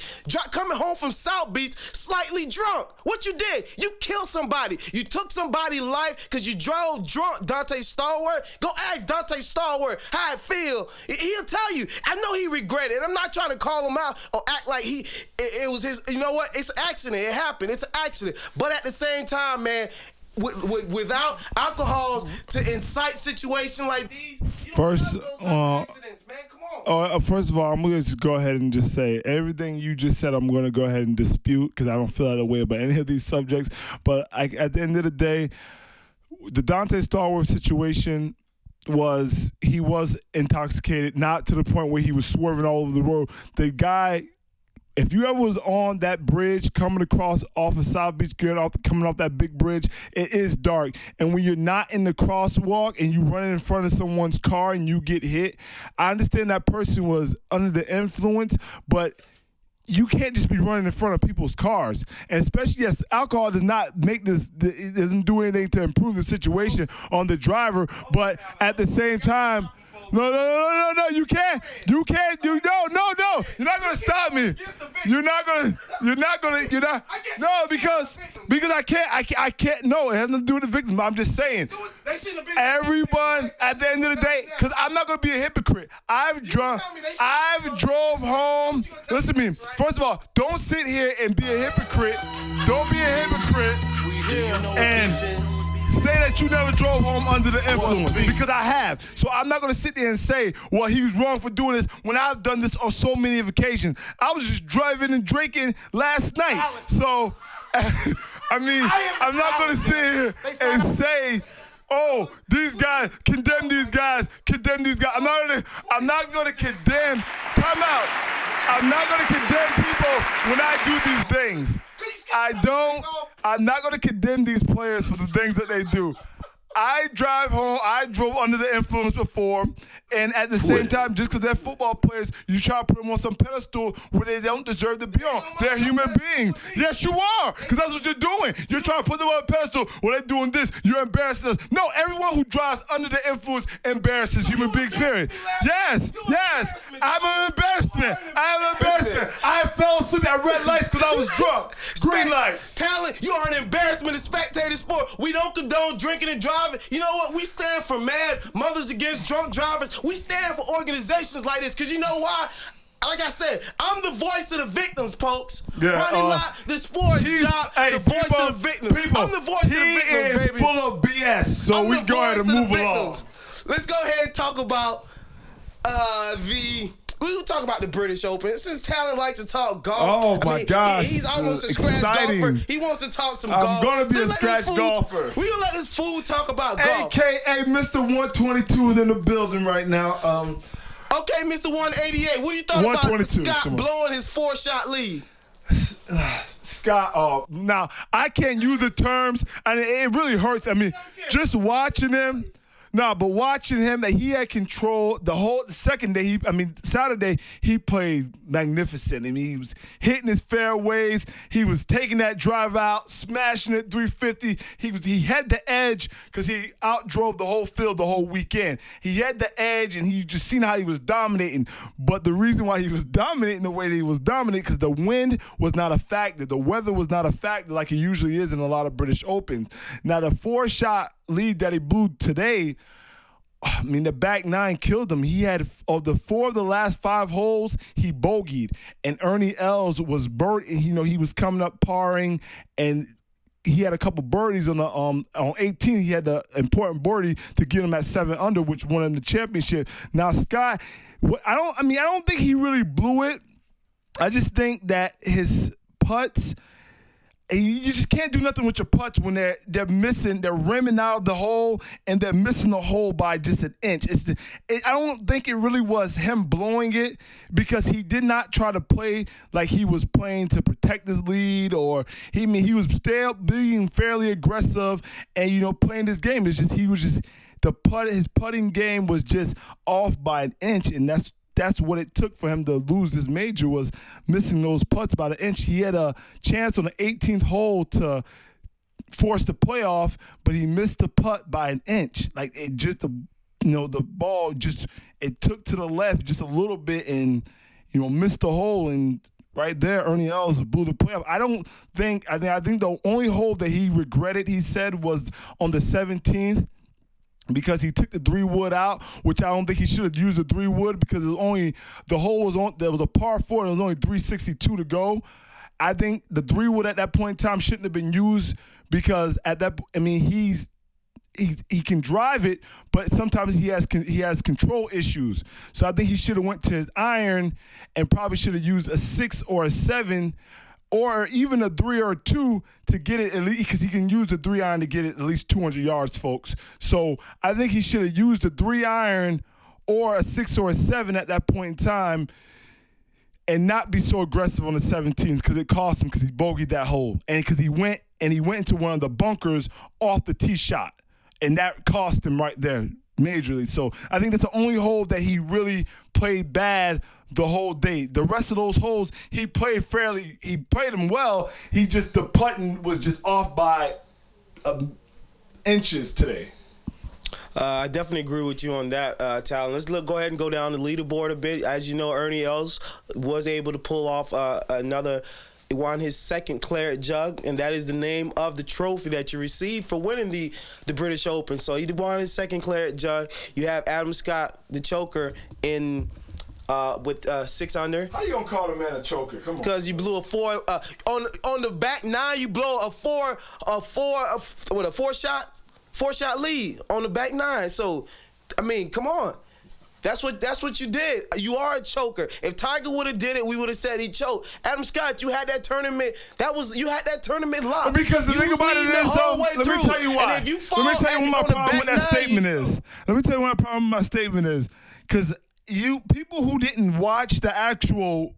coming home from South Beach, slightly drunk. What you did? You killed somebody. You took somebody's life because you drove drunk, Dante Stallworth. Go ask Dante Stallworth how it feel. He'll tell you. I know he regretted it. I'm not trying to call him out or act like it was his, you know what? It's an accident. It happened. It's an accident. But at the same time, man, without alcohols to incite situation like these, first, accidents, man. Come on. First of all, I'm gonna just go ahead and just say everything you just said. I'm gonna go ahead and dispute because I don't feel that way about any of these subjects. But at the end of the day, the Dante Stallworth situation he was intoxicated, not to the point where he was swerving all over the road. The guy. If you ever was on that bridge coming across off of South Beach, coming off that big bridge, it is dark. And when you're not in the crosswalk and you run in front of someone's car and you get hit, I understand that person was under the influence, but you can't just be running in front of people's cars. And especially, yes, alcohol does not make this, it doesn't do anything to improve the situation on the driver, but at the same time, No, you can't. No. You're not gonna stop me. No, because I can't, no, it has nothing to do with the victim. I'm just saying, everyone at the end of the day, because I'm not gonna be a hypocrite. I've drove home. Listen to me. First of all, don't sit here and be a hypocrite. Don't be a hypocrite and say that you never drove home under the influence, because I have. So I'm not going to sit there and say, well, he was wrong for doing this when I've done this on so many occasions. I was just driving and drinking last night. So, I mean, I'm not going to sit here and say oh, these guys, condemn these guys, condemn these guys. I'm not gonna condemn. Time out. I'm not gonna condemn people when I do these things. I'm not gonna condemn these players for the things that they do. I drive home. I drove under the influence before, and at the same time, just because they're football players, you try to put them on some pedestal where they don't deserve to be on. They're human beings. Yes, you are, because that's what you're doing. You're trying to put them on a pedestal where they're doing this. You're embarrassing us. No, everyone who drives under the influence embarrasses human beings, period. Yes. I'm an embarrassment. I fell asleep at red lights because I was drunk. Green lights. Talent, you are an embarrassment to spectator sport. We don't condone drinking and driving. You know what? We stand for Mad Mothers Against Drunk Drivers. We stand for organizations like this because you know why? Like I said, I'm the voice of the victims, folks. Yeah, Ronnie Lott, the sports job, the voice of the victims. I'm the voice of the victims, baby. He is full of BS, so we go ahead and move along. Let's go ahead and talk about we will talk about the British Open. Since Talent likes to talk golf. Oh, my gosh. He's almost a scratch golfer. He wants to talk some golf. I'm going to be a scratch golfer. We're going to let this fool talk about golf. A.K.A. Mr. 122 is in the building right now. Okay, Mr. 188, what do you thought about Scott blowing his 4-shot lead? Scott, now, I can't use the terms, and it really hurts. I mean, just watching him. No, but watching him, that he had control the second day. Saturday, he played magnificent. I mean, he was hitting his fairways. He was taking that drive out, smashing it 350. He had the edge because he outdrove the whole field the whole weekend. He had the edge, and he just seen how he was dominating. But the reason why he was dominating the way that he was dominating because the wind was not a factor. The weather was not a factor like it usually is in a lot of British Opens. Now, the 4-shot lead that he blew today, I mean, the back nine killed him. He had, of the 4 of the last 5 holes, he bogeyed. And Ernie Els was he was coming up parring, and he had a couple birdies on 18. He had the important birdie to get him at 7 under, which won him the championship. Now, Scott, I don't think he really blew it. I just think that his putts, you just can't do nothing with your putts when they're missing, they're rimming out of the hole, and they're missing the hole by just an inch. I don't think it really was him blowing it because he did not try to play like he was playing to protect his lead, or he was still being fairly aggressive and playing this game. His putting game was just off by an inch, and that's what it took for him to lose this major, was missing those putts by an inch. He had a chance on the 18th hole to force the playoff, but he missed the putt by an inch. Like, it just, the ball just, it took to the left just a little bit and, missed the hole. And right there, Ernie Els blew the playoff. I think the only hole that he regretted, he said, was on the 17th. Because he took the 3-wood out, which I don't think he should have used the 3-wood because the hole was on. There was a par 4 and there was only 362 to go. I think the 3-wood at that point in time shouldn't have been used because he can drive it, but sometimes he has control issues. So I think he should have went to his iron and probably should have used a 6 or a 7. Or even a 3 or a 2 to get it, at least, because he can use the 3-iron to get it at least 200 yards, folks. So I think he should have used a 3-iron or a 6 or a 7 at that point in time and not be so aggressive on the 17th because it cost him because he bogeyed that hole. And because he went into one of the bunkers off the tee shot. And that cost him right there majorly. So I think that's the only hole that he really played bad the whole day. The rest of those holes, he played them well. The putting was just off by inches today. I definitely agree with you on that, Talon. Let's go ahead and go down the leaderboard a bit. As you know, Ernie Els was able to pull off he won his 2nd claret jug, and that is the name of the trophy that you received for winning the British Open. So he won his 2nd claret jug. You have Adam Scott, the choker, with 6 under. How you gonna call the man a choker? Come on. Because you blew a 4 on the back 9. You blow a 4-shot lead on the back 9. So, I mean, come on. That's what you did. You are a choker. If Tiger would have did it, we would have said he choked. Adam Scott, you had that tournament. You had that tournament locked. Because the thing about it is, though, let me tell you why. And if you fall let me tell you what my problem with that statement is. Let me tell you what my problem with my statement is. Because people who didn't watch the actual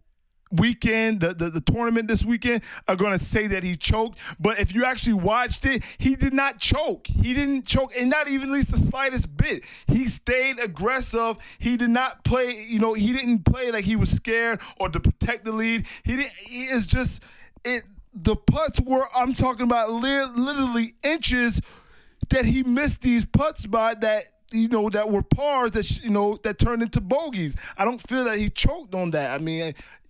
weekend, the tournament this weekend, are going to say that he choked. But if you actually watched it, he did not choke. He didn't choke, and not even at least the slightest bit. He stayed aggressive. He did not play, he didn't play like he was scared or to protect the lead. He is just, the putts were, I'm talking about literally inches that he missed these putts by that were pars that turned into bogeys. I don't feel that he choked on that.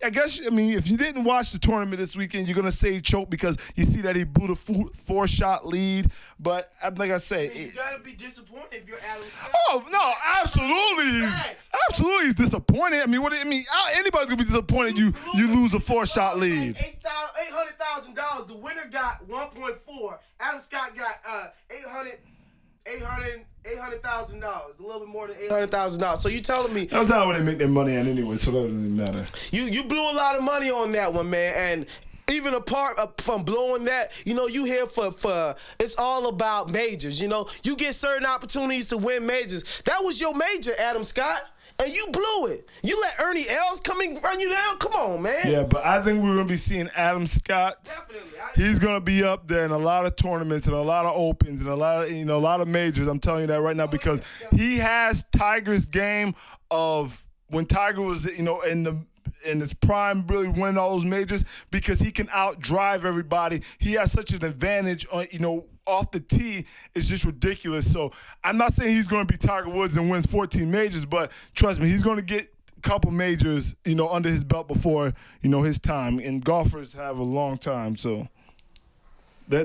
I guess if you didn't watch the tournament this weekend, you're gonna say he choked because you see that he blew the 4-shot lead. But like I say, you gotta be disappointed if you're Adam Scott. Oh no, absolutely, he's disappointed. Anybody's gonna be disappointed you lose a 4-shot lead. $800,000. The winner got 1.4. Adam Scott got $800,000, a little bit more than $800,000. So you telling me that's not where they make their money at anyway, so that doesn't even matter. You blew a lot of money on that one, man, and even apart from blowing that, you here for it's all about majors. You get certain opportunities to win majors. That was your major, Adam Scott. And you blew it. You let Ernie Els come and run you down? Come on, man. Yeah, but I think we're going to be seeing Adam Scott. Definitely. He's going to be up there in a lot of tournaments and a lot of opens and a lot of majors. I'm telling you that right now because he has Tiger's game of when Tiger was, in his prime, really winning all those majors because he can outdrive everybody. He has such an advantage on, off the tee. It's just ridiculous. So I'm not saying he's going to be Tiger Woods and wins 14 majors, but trust me, he's going to get a couple majors, under his belt before, his time. And golfers have a long time, so their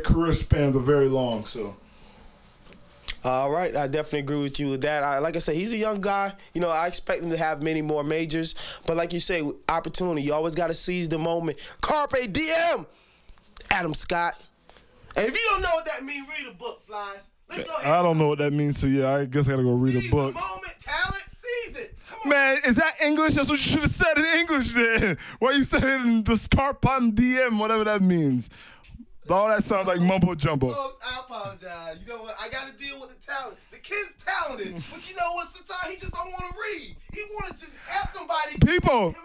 career spans are very long. So. All right, I definitely agree with you with that. Like I said, he's a young guy. I expect him to have many more majors. But like you say, opportunity. You always got to seize the moment. Carpe diem, Adam Scott. And if you don't know what that means, read a book, Flies. Let's go ahead. I don't know what that means, so yeah, I guess I got to go read a book. Seize the moment, talent, seize it. Come on. Man, is that English? That's what you should have said in English then. Why you said it in the Carpe diem, whatever that means. All that sounds like mumbo jumbo. Folks, I apologize. You know what? I got to deal with the talent. The kid's talented, but you know what? Sometimes he just don't want to read. He want to just have somebody. People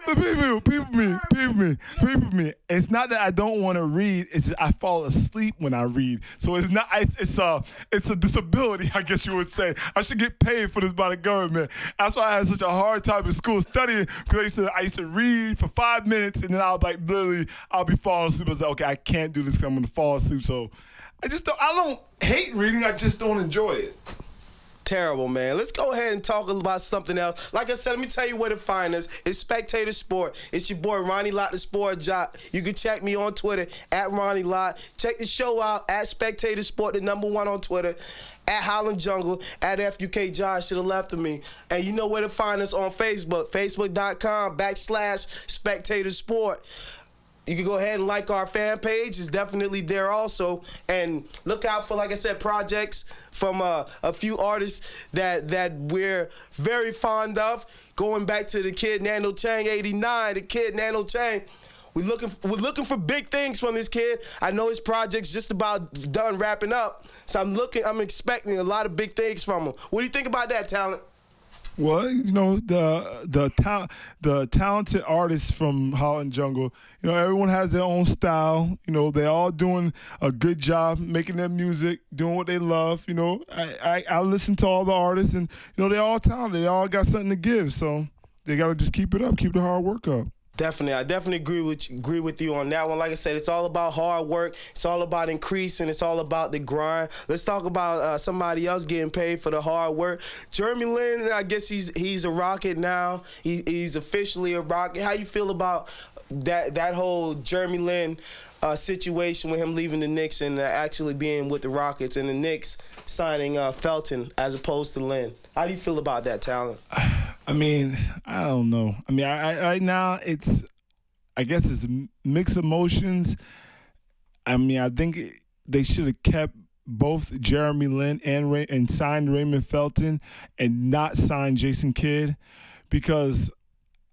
me. It's not that I don't want to read. It's just I fall asleep when I read. So it's not. It's a disability, I guess you would say. I should get paid for this by the government. That's why I had such a hard time in school studying because I used to read for 5 minutes and then I'll be falling asleep. I was like, okay, I can't do this because I'm gonna fall asleep. So I don't hate reading. I just don't enjoy it. Terrible, man. Let's go ahead and talk about something else. Like I said, let me tell you where to find us. It's Spectator Sport. It's your boy, Ronnie Lott, the Sport Jock. You can check me on Twitter, at Ronnie Lott. Check the show out, at Spectator Sport, the #1 on Twitter, at Holland Jungle, at FUK Josh to the left of me. And you know where to find us on Facebook, facebook.com/Spectator Sport. You can go ahead and like our fan page. It's definitely there also. And look out for, like I said, projects from a few artists that we're very fond of. Going back to the kid Nano Chang 89, the kid Nano Chang. We're looking for big things from this kid. I know his project's just about done wrapping up. So I'm expecting a lot of big things from him. What do you think about that, talent? Well, the talented artists from Holland Jungle, everyone has their own style. They're all doing a good job making their music, doing what they love. I listen to all the artists, and they're all talented. They all got something to give, so they gotta just keep it up, keep the hard work up. Definitely. I definitely agree with you on that one. Like I said, it's all about hard work. It's all about increasing. It's all about the grind. Let's talk about somebody else getting paid for the hard work. Jeremy Lin, I guess he's a Rocket now. He's officially a Rocket. How you feel about that whole Jeremy Lin situation with him leaving the Knicks and actually being with the Rockets and the Knicks signing Felton as opposed to Lin? How do you feel about that, talent? I don't know. Right now I guess it's mixed emotions. I think they should have kept both Jeremy Lin and signed Raymond Felton and not signed Jason Kidd because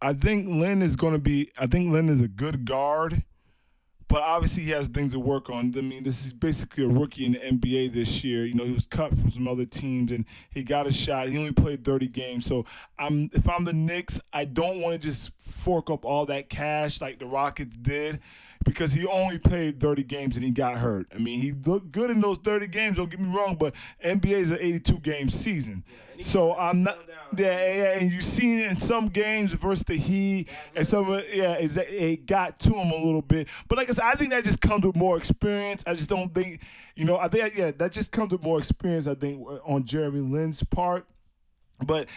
I think Lin is going to be. I think Lin is a good guard, but obviously he has things to work on. I mean, this is basically a rookie in the NBA this year. You know, he was cut from some other teams and he got a shot. He only played 30 games. So if I'm the Knicks, I don't want to just fork up all that cash like the Rockets did because he only played 30 games and he got hurt. I mean, he looked good in those 30 games, don't get me wrong, but NBA is an 82-game season. So I'm not, and you've seen it in some games versus the Heat, and it got to him a little bit. But like I said, I think that just comes with more experience. I just don't think, that just comes with more experience, I think, on Jeremy Lin's part. But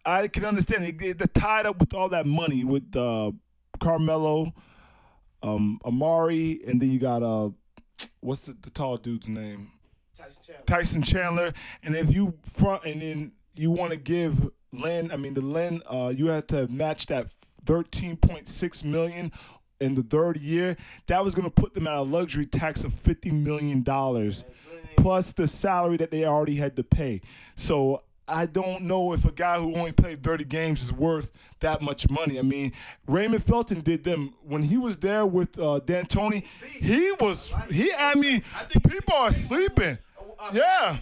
I can understand they're tied up with all that money with Carmelo, Amari, and then you got what's the tall dude's name? Tyson Chandler. And if you and then you want to give Lin, you have to match that $13.6 million in the third year. That was going to put them at a luxury tax of $50 million plus the salary that they already had to pay. So I don't know if a guy who only played 30 games is worth that much money. I mean, Raymond Felton did them when he was there with D'Antoni. People are sleeping. Yeah,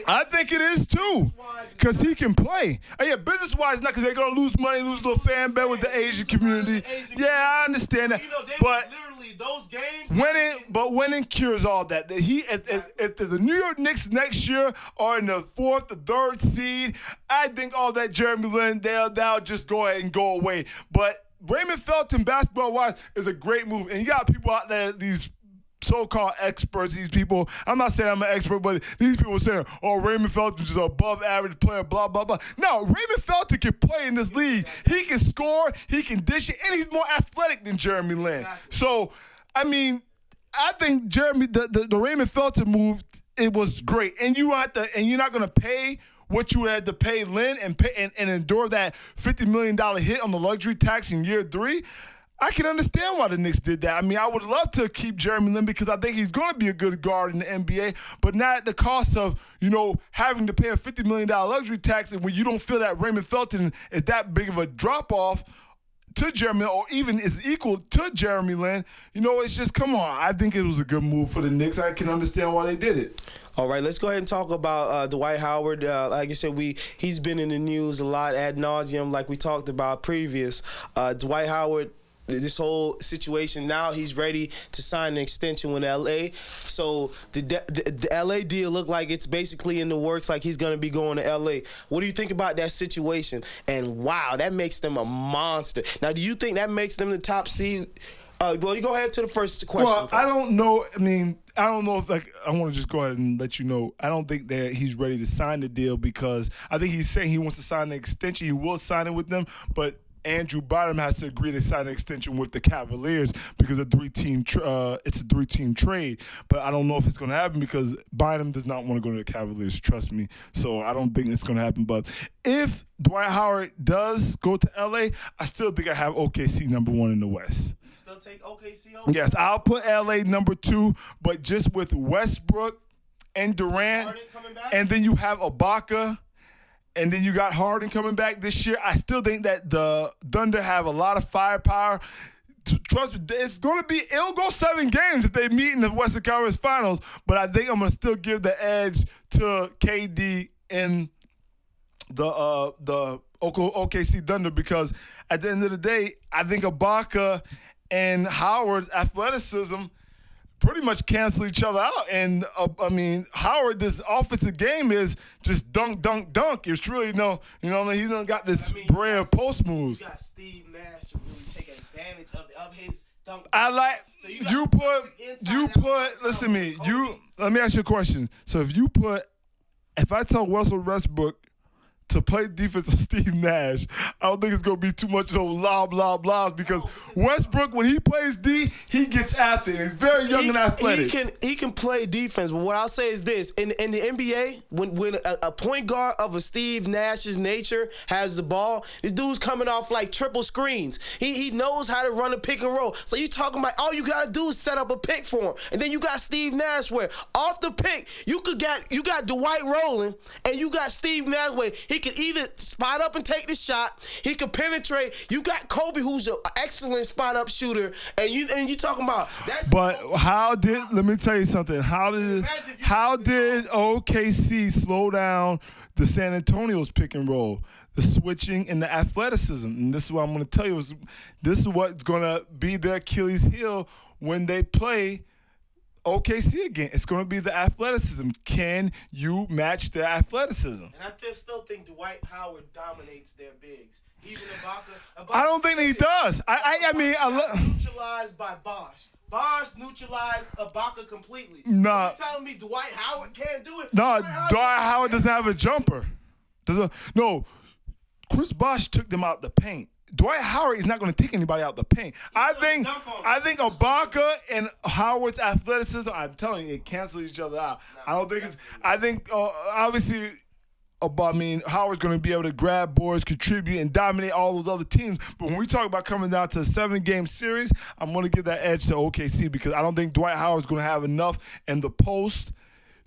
I think it is too, because he can play. Business-wise, not because they're gonna lose money, lose a little fan base with the Asian community. Yeah, I understand that. But literally those games. Winning cures all that. If the New York Knicks next year are in the fourth or third seed, I think all that Jeremy Lin, they'll just go ahead and go away. But Raymond Felton, basketball-wise, is a great move, and you got people out there, these so-called experts, these people, I'm not saying I'm an expert, but these people are saying, Raymond Felton's just an above-average player, blah, blah, blah. No, Raymond Felton can play in this league. He can score, he can dish it, and he's more athletic than Jeremy Lin. Exactly. So, I think the Raymond Felton move, it was great. And you're not going to pay what you had to pay Lin and endure that $50 million hit on the luxury tax in year 3. I can understand why the Knicks did that. I would love to keep Jeremy Lin because I think he's going to be a good guard in the NBA, but not at the cost of, having to pay a $50 million luxury tax, and when you don't feel that Raymond Felton is that big of a drop-off to Jeremy, or even is equal to Jeremy Lin, it's just, come on. I think it was a good move for the Knicks. I can understand why they did it. All right, let's go ahead and talk about Dwight Howard. Like I said, he's been in the news a lot ad nauseum, like we talked about previous. Dwight Howard, this whole situation, now he's ready to sign an extension with LA. So the LA deal look like it's basically in the works, like he's going to be going to LA. What do you think about that situation? And wow, that makes them a monster. Now, do you think that makes them the top seed? Well, you go ahead to the first question. Well, I don't know. I don't know if I want to just go ahead and let you know. I don't think that he's ready to sign the deal because I think he's saying he wants to sign an extension. He will sign it with them, but Andrew Bynum has to agree to sign an extension with the Cavaliers because it's a three-team trade. But I don't know if it's going to happen because Bynum does not want to go to the Cavaliers, trust me. So I don't think it's going to happen. But if Dwight Howard does go to L.A., I still think I have OKC number 1 in the West. You still take OKC over? Yes, I'll put L.A. number 2, but just with Westbrook and Durant, and then you have Ibaka, and then you got Harden coming back this year. I still think that the Thunder have a lot of firepower. Trust me, it'll go 7 games if they meet in the Western Conference Finals, but I think I'm going to still give the edge to KD and the OKC Thunder because at the end of the day, I think Ibaka and Howard's athleticism pretty much cancel each other out. And, Howard, this offensive game is just dunk, dunk, dunk. It's really he's done got this rare post moves. You got Steve Nash to really take advantage of his dunk. I like, so listen to me. Let me ask you a question. So if I tell Russell Westbrook to play defense of Steve Nash, I don't think it's going to be too much of those blobs because Westbrook, when he plays D, he gets after it. He's very young and athletic. He can play defense, but what I'll say is this. In the NBA, when a point guard of a Steve Nash's nature has the ball, this dude's coming off like triple screens. He knows how to run a pick and roll. So you talking about all you got to do is set up a pick for him. And then you got Steve Nash where off the pick, you got Dwight rolling and you got Steve Nash where he can either spot up and take the shot, he can penetrate. You got Kobe, who's an excellent spot up shooter, and you talking about that's. But let me tell you something? How did OKC slow down the San Antonio's pick and roll, the switching and the athleticism? And this is what I'm going to tell you. This is what's going to be their Achilles heel when they play OKC again. It's going to be the athleticism. Can you match their athleticism? And I still think Dwight Howard dominates their bigs. Even Ibaka I don't think he does. I mean, neutralized by Bosh. Bosh neutralized Ibaka completely. Nah. You're telling me Dwight Howard can't do it? No, Dwight Howard doesn't have a jumper. No, Chris Bosh took them out the paint. Dwight Howard is not going to take anybody out the paint. I think Ibaka and Howard's athleticism, I'm telling you, it cancels each other out. I think obviously, Howard's going to be able to grab boards, contribute, and dominate all those other teams. But when we talk about coming down to a 7-game series, I'm going to give that edge to OKC because I don't think Dwight Howard's going to have enough in the post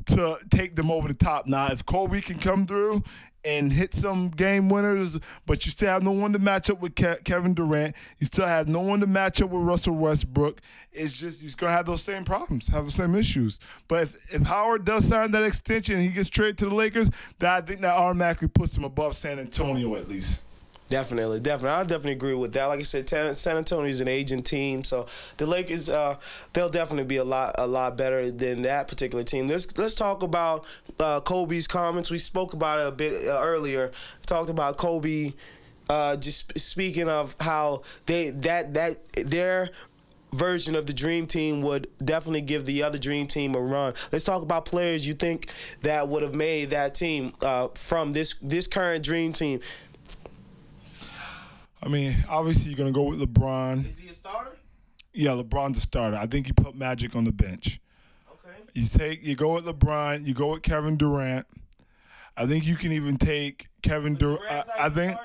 to take them over the top. Now, if Kobe can come through and hit some game winners, but you still have no one to match up with Kevin Durant. You still have no one to match up with Russell Westbrook. It's just you're going to have those same problems, have the same issues. But if Howard does sign that extension and he gets traded to the Lakers, I think that automatically puts him above San Antonio at least. Definitely. I definitely agree with that. Like I said, San Antonio is an aging team, so the Lakers, they'll definitely be a lot better than that particular team. Let's talk about Kobe's comments. We spoke about it a bit earlier. Talked about Kobe, just speaking of how their version of the Dream Team would definitely give the other Dream Team a run. Let's talk about players you think that would have made that team from this current Dream Team. I mean, obviously you're going to go with LeBron. Is he a starter? Yeah, LeBron's a starter. I think you put Magic on the bench. Okay. You go with LeBron, you go with Kevin Durant. I think you can even take Kevin Durant. I think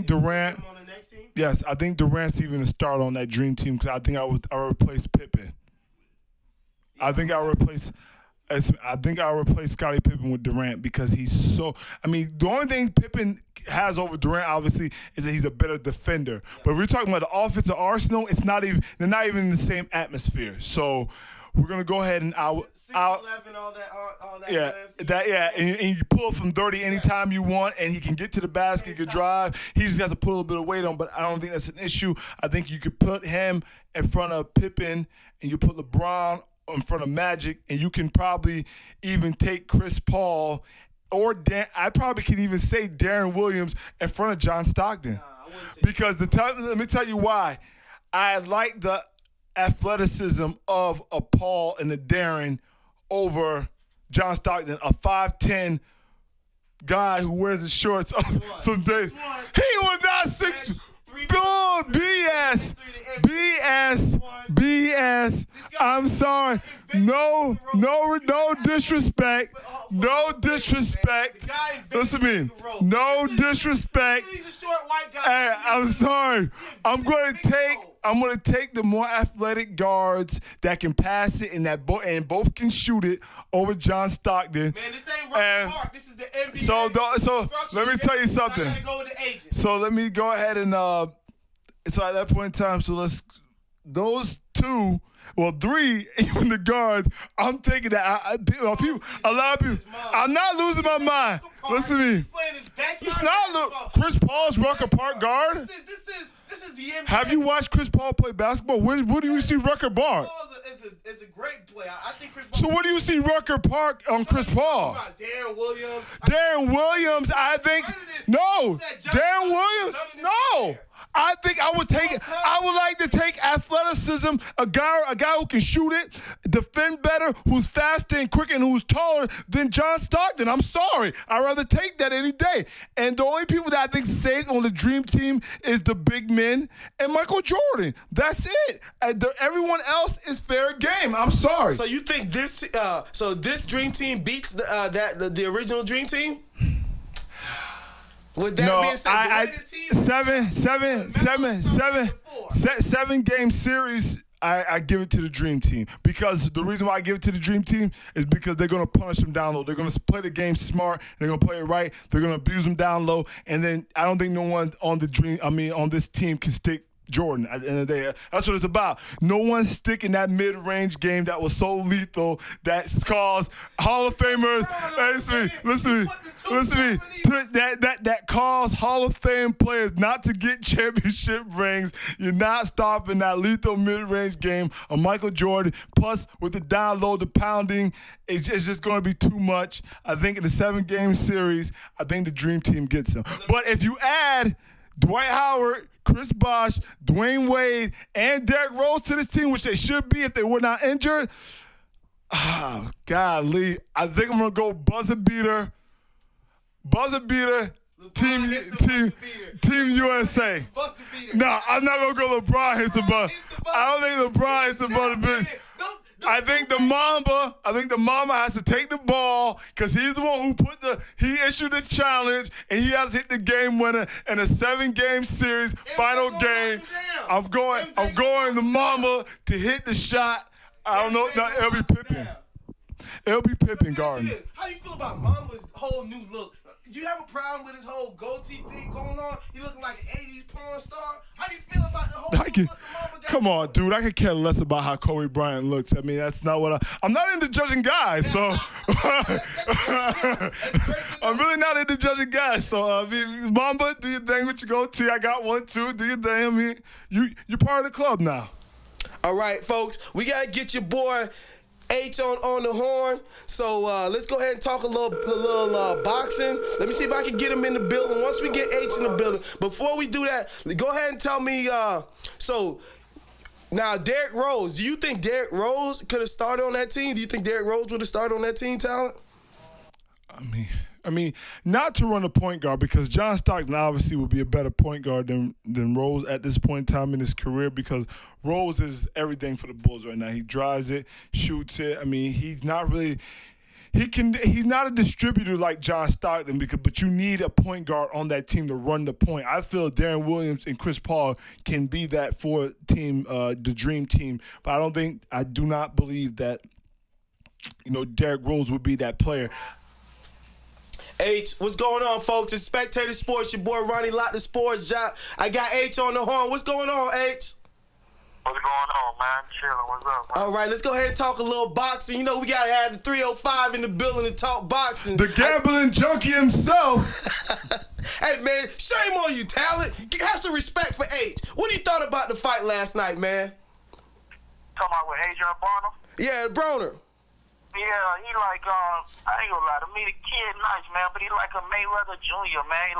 Durant. On the next team? Yes, I think Durant's even a starter on that Dream Team because I think I would replace Pippen. I think I'll replace Scottie Pippen with Durant because he's so. I mean, the only thing Pippen has over Durant, obviously, is that he's a better defender. Yeah. But if we're talking about the offensive arsenal, they're not even in the same atmosphere. So we're gonna go ahead and 11, all that. And you pull from 30 anytime you want, and he can get to the basket, he can drive. He just has to put a little bit of weight on, but I don't think that's an issue. I think you could put him in front of Pippen, and you put LeBron in front of Magic, and you can probably even take Chris Paul or I probably can even say Darren Williams in front of John Stockton. Because let me tell you why. I like the athleticism of a Paul and a Darren over John Stockton, a 5'10" guy who wears his shorts some days. He was not 6'. Go BS. I'm sorry. No disrespect. No disrespect. Listen to me. No disrespect. Hey, I'm sorry. I'm going to take the more athletic guards that can pass it and both can shoot it over John Stockton. Man, this ain't Rucker Park. This is the NBA. So let me tell you something. I gotta go with the agent. So let me go ahead and so at that point in time, those two, well, three, even the guards, I'm taking that. A lot of people. I'm not losing my mind. Listen to me. It's not Chris Paul's Rucker Park guard. This is the NBA. Have you watched Chris Paul play basketball? Where do you see Rucker Park? Is a great player. I think Chris Paul. So where do you see Rucker Park on Chris Paul? Darren Williams. Darren Williams, I think. No. Darren Williams. No. I think I would take it. I would like to take athleticism, a guy who can shoot it, defend better, who's faster and quicker, and who's taller than John Stockton. I'm sorry. I'd rather take that any day. And the only people that I think safe on the dream team is the big men and Michael Jordan. That's it. Everyone else is fair game. I'm sorry. So you think this dream team beats the original dream team? Would that be a 7-game series? I give it to the dream team, because the reason why I give it to the dream team is because they're going to punish them down low. They're going to play the game smart. They're going to play it right. They're going to abuse them down low, and then I don't think no one on this team can stick Jordan at the end of the day. That's what it's about. No one's sticking that mid-range game that was so lethal that caused Hall of Famers. Listen to me. That caused Hall of Fame players not to get championship rings. You're not stopping that lethal mid-range game of Michael Jordan. Plus, with the down low, the pounding, it's just going to be too much. I think in the 7-game series, I think the dream team gets them. But if you add Dwight Howard, Chris Bosh, Dwayne Wade, and Derrick Rose to this team, which they should be if they were not injured. Oh, golly. I think I'm going to go buzzer beater. Team USA. No, I'm not going to go LeBron hits a buzzer. I don't think LeBron hits a buzzer beater. I think the Mamba has to take the ball, because he's the one who he issued the challenge, and he has hit the game winner in a 7-game series, final game. I'm going the Mamba to hit the shot. I don't know. No, it'll be Pippen. It'll be Pippen, Gardner. How do you feel about Mamba's whole new look? Do you have a problem with his whole goatee thing going on? He looking like an 80s porn star. How do you feel about the whole look the Mamba got? Come on, dude. I could care less about how Kobe Bryant looks. I mean, that's not what I'm not into judging guys, so I'm really not into judging guys. So, I mean, Mamba, do your thing with your goatee. I got one, too. Do your thing. I mean, you're part of the club now. All right, folks. We got to get your boy H on the horn. So let's go ahead and talk a little boxing. Let me see if I can get him in the building. Once we get H in the building, before we do that, go ahead and tell me. So now, Derrick Rose. Do you think Derrick Rose could have started on that team? Do you think Derrick Rose would have started on that team, Talent? I mean, not to run a point guard, because John Stockton obviously would be a better point guard than Rose at this point in time in his career, because Rose is everything for the Bulls right now. He drives it, shoots it. I mean, he's not really he's not a distributor like John Stockton, but you need a point guard on that team to run the point. I feel Darren Williams and Chris Paul can be that for team, the dream team, but I do not believe that, Derrick Rose would be that player. H, what's going on, folks? It's Spectator Sports, your boy Ronnie Lott, the sports job. I got H on the horn. What's going on, H? What's going on, man? Chilling. What's up, man? All right, let's go ahead and talk a little boxing. We got to have the 305 in the building to talk boxing. The gambling junkie himself. Hey, man, shame on you, Talent. Have some respect for H. What do you thought about the fight last night, man? Talking about with Adrian Barnum? Yeah, Broner. Yeah, he like, I ain't gonna lie to me, the kid nice, man, but he like a Mayweather Jr., man.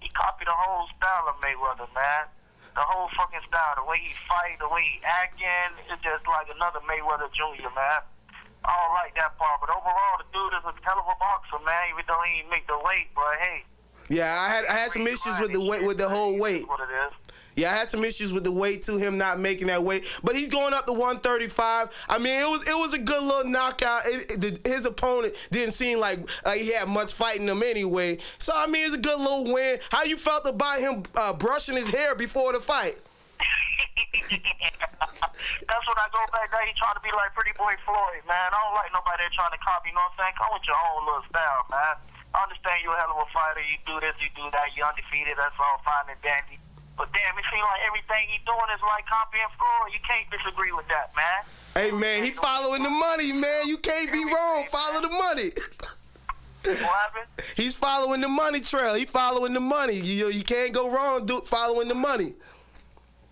He copied the whole style of Mayweather, man. The whole fucking style, the way he fight, the way he acting, it's just like another Mayweather Jr., man. I don't like that part, but overall, the dude is a hell of a boxer, man, even though he ain't make the weight, but hey. Yeah, I had some issues with the weight, with the whole weight. What it is. Yeah, I had some issues with the weight too, him not making that weight. But he's going up to 135. I mean, it was a good little knockout. His opponent didn't seem like he had much fighting him anyway. So, I mean, it's a good little win. How you felt about him brushing his hair before the fight? That's when I go back there. He trying to be like Pretty Boy Floyd, man. I don't like nobody that trying to copy, you know what I'm saying? Come with your own little style, man. I understand you're a hell of a fighter. You do this, you do that. You're undefeated. That's all fine and dandy. But damn, it seems like everything he's doing is like copy and score. You can't disagree with that, man. Hey, man, he following the money, man. You can't be wrong. Follow the money. What happened? He's following the money trail. He following the money. You can't go wrong following the money.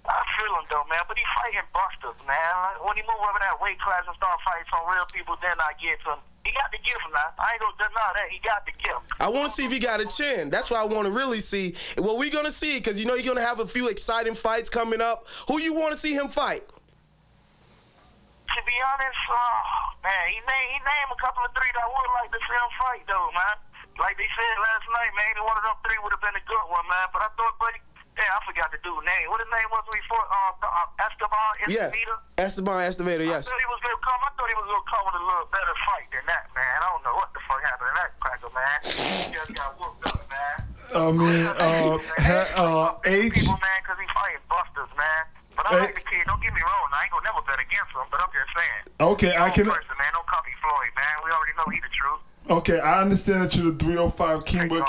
I feel him, though, man. But he fighting busters, man. When he move over that weight class and start fighting some real people, then I get some He got the gift now. I ain't gonna deny that. He got the gift. I want to see if he got a chin. That's what I want to really see. Well, we're going to see because you know you're going to have a few exciting fights coming up. Who you want to see him fight? To be honest, man, he named a couple of three that I would like to see him fight, though, man. Like they said last night, man, either one of them three would have been a good one, man. But I thought, buddy, I forgot the dude's name. What his name was before? Esteban? Yeah, Esteban, yes. I thought he was gonna come with a little better fight than that, man. I don't know what the fuck happened to that cracker, man. He just got whooped up, man. I mean, H. People, man, because he's fighting busters, man. But I like the kid. Don't get me wrong. I ain't gonna never bet against him, but I'm just saying. Okay, I can. Person, man, don't call me Floyd, man. We already know he's the truth. Okay, I understand that you're the 305 king, but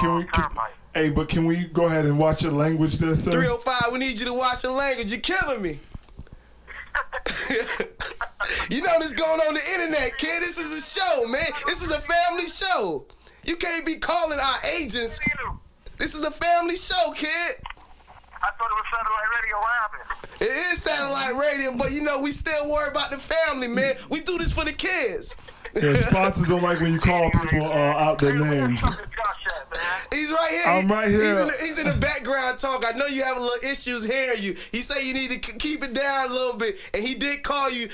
can we go ahead and watch your language there, sir? 305, we need you to watch your language. You're killing me. You know this going on the internet, kid. This is a show, man. This is a family show. You can't be calling our agents. This is a family show, kid. I thought it was satellite radio. What happened? It is satellite radio, but you know, we still worry about the family, man. We do this for the kids. Yeah, sponsors don't like when you call people out their names. He's right here. I'm right here. He's in the background talk. I know you have a little issues hearing you. He said you need to keep it down a little bit, and he did call you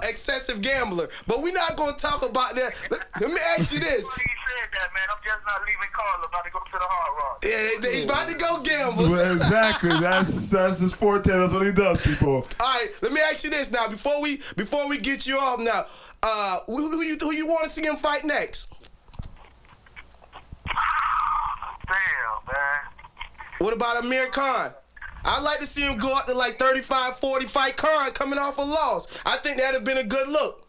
excessive gambler. But we're not going to talk about that. Let me ask you this. He said that, man. I'm just not leaving Carl. About to go to the Hard Rock. Yeah, he's about to go gamble. Well, exactly. That's his forte. That's what he does, people. All right. Let me ask you this now. Before we get you off now. Who you want to see him fight next? Damn, man. What about Amir Khan? I'd like to see him go up to like 35, 40 fight Khan coming off a loss. I think that'd have been a good look.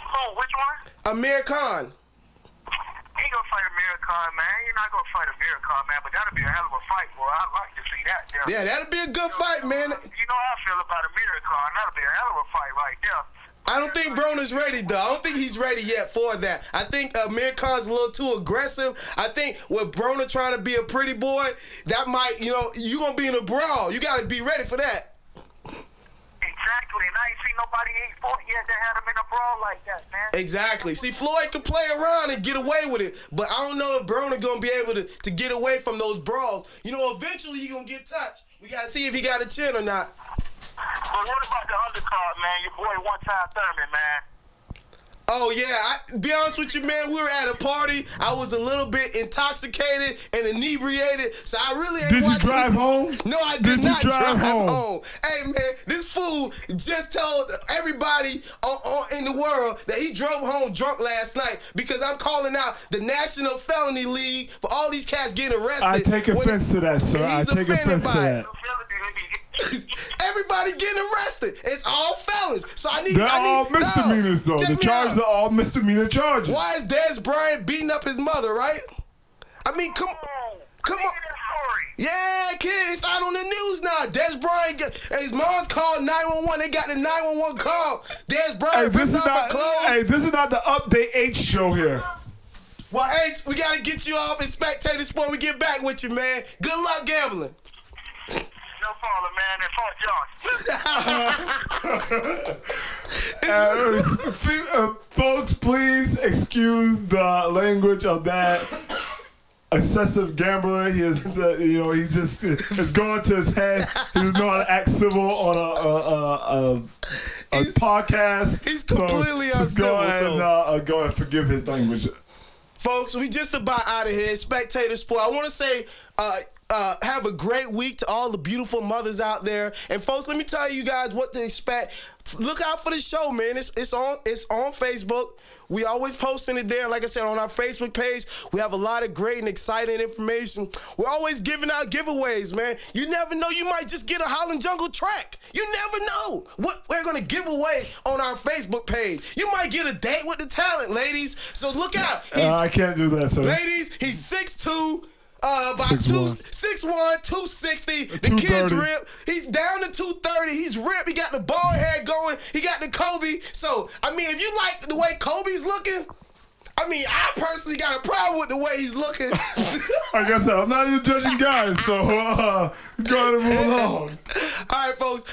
Oh, which one? Amir Khan. He ain't gonna fight Amir Khan, man. You're not gonna fight Amir Khan, man. But that'd be a hell of a fight, boy. I'd like to see that. Yeah, that'd be a good fight, man. You know how I feel about Amir Khan. That'd be a hell of a fight right there. I don't think Broner's ready, though. I don't think he's ready yet for that. I think Amir Khan's a little too aggressive. I think with Broner trying to be a pretty boy, that might, you know, you're going to be in a brawl. You got to be ready for that. Exactly, and I ain't seen nobody ain't fought yet that had him in a brawl like that, man. Exactly. See, Floyd can play around and get away with it, but I don't know if Broner going to be able to get away from those brawls. You know, eventually he's going to get touched. We got to see if he got a chin or not. But what about the undercard, man? Your boy One-Time Thurman, man. Oh, yeah. Be honest with you, man. We were at a party. I was a little bit intoxicated and inebriated, so I really ain't Did you watching drive home? No, I did not drive home. home. Hey, man, this fool just told everybody in the world that he drove home drunk last night because I'm calling out the National Felony League for all these cats getting arrested. I take offense to that, sir. I take offense to that. Everybody getting arrested. It's all felons. So They're all misdemeanors, though. The charges are all misdemeanor charges. Why is Des Bryant beating up his mother, right? I mean, come on. Yeah, kid, it's out on the news now. Des Bryant, his mom's called 911. They got the 911 call. Des Bryant ripped off her clothes. Hey, this is not the Update H show here. Well, H, we got to get you off in Spectator Sport. We get back with you, man. Good luck gambling. No problem, man. Folks, please excuse the language of that excessive gambler. He is, he just it's going to his head. He doesn't know how to act civil on a podcast. He's completely uncivil. Go and forgive his language. Folks, we just about out of here. Spectator Sport. I want to say, have a great week to all the beautiful mothers out there. And folks, let me tell you guys what to expect. Look out for the show, man. It's on Facebook. We always posting it there. Like I said, on our Facebook page, we have a lot of great and exciting information. We're always giving out giveaways, man. You never know. You might just get a Holland Jungle track. You never know what we're going to give away on our Facebook page. You might get a date with the talent, ladies. So look out. I can't do that, sir. Ladies, he's 6'2", about 6'1", 260. The kid's ripped. He's down to 230. He's ripped. He got the bald head going. He got the Kobe. So, I mean, if you like the way Kobe's looking, I mean, I personally got a problem with the way he's looking. Like I said, I'm not even judging guys, so go ahead and move along. All right, folks.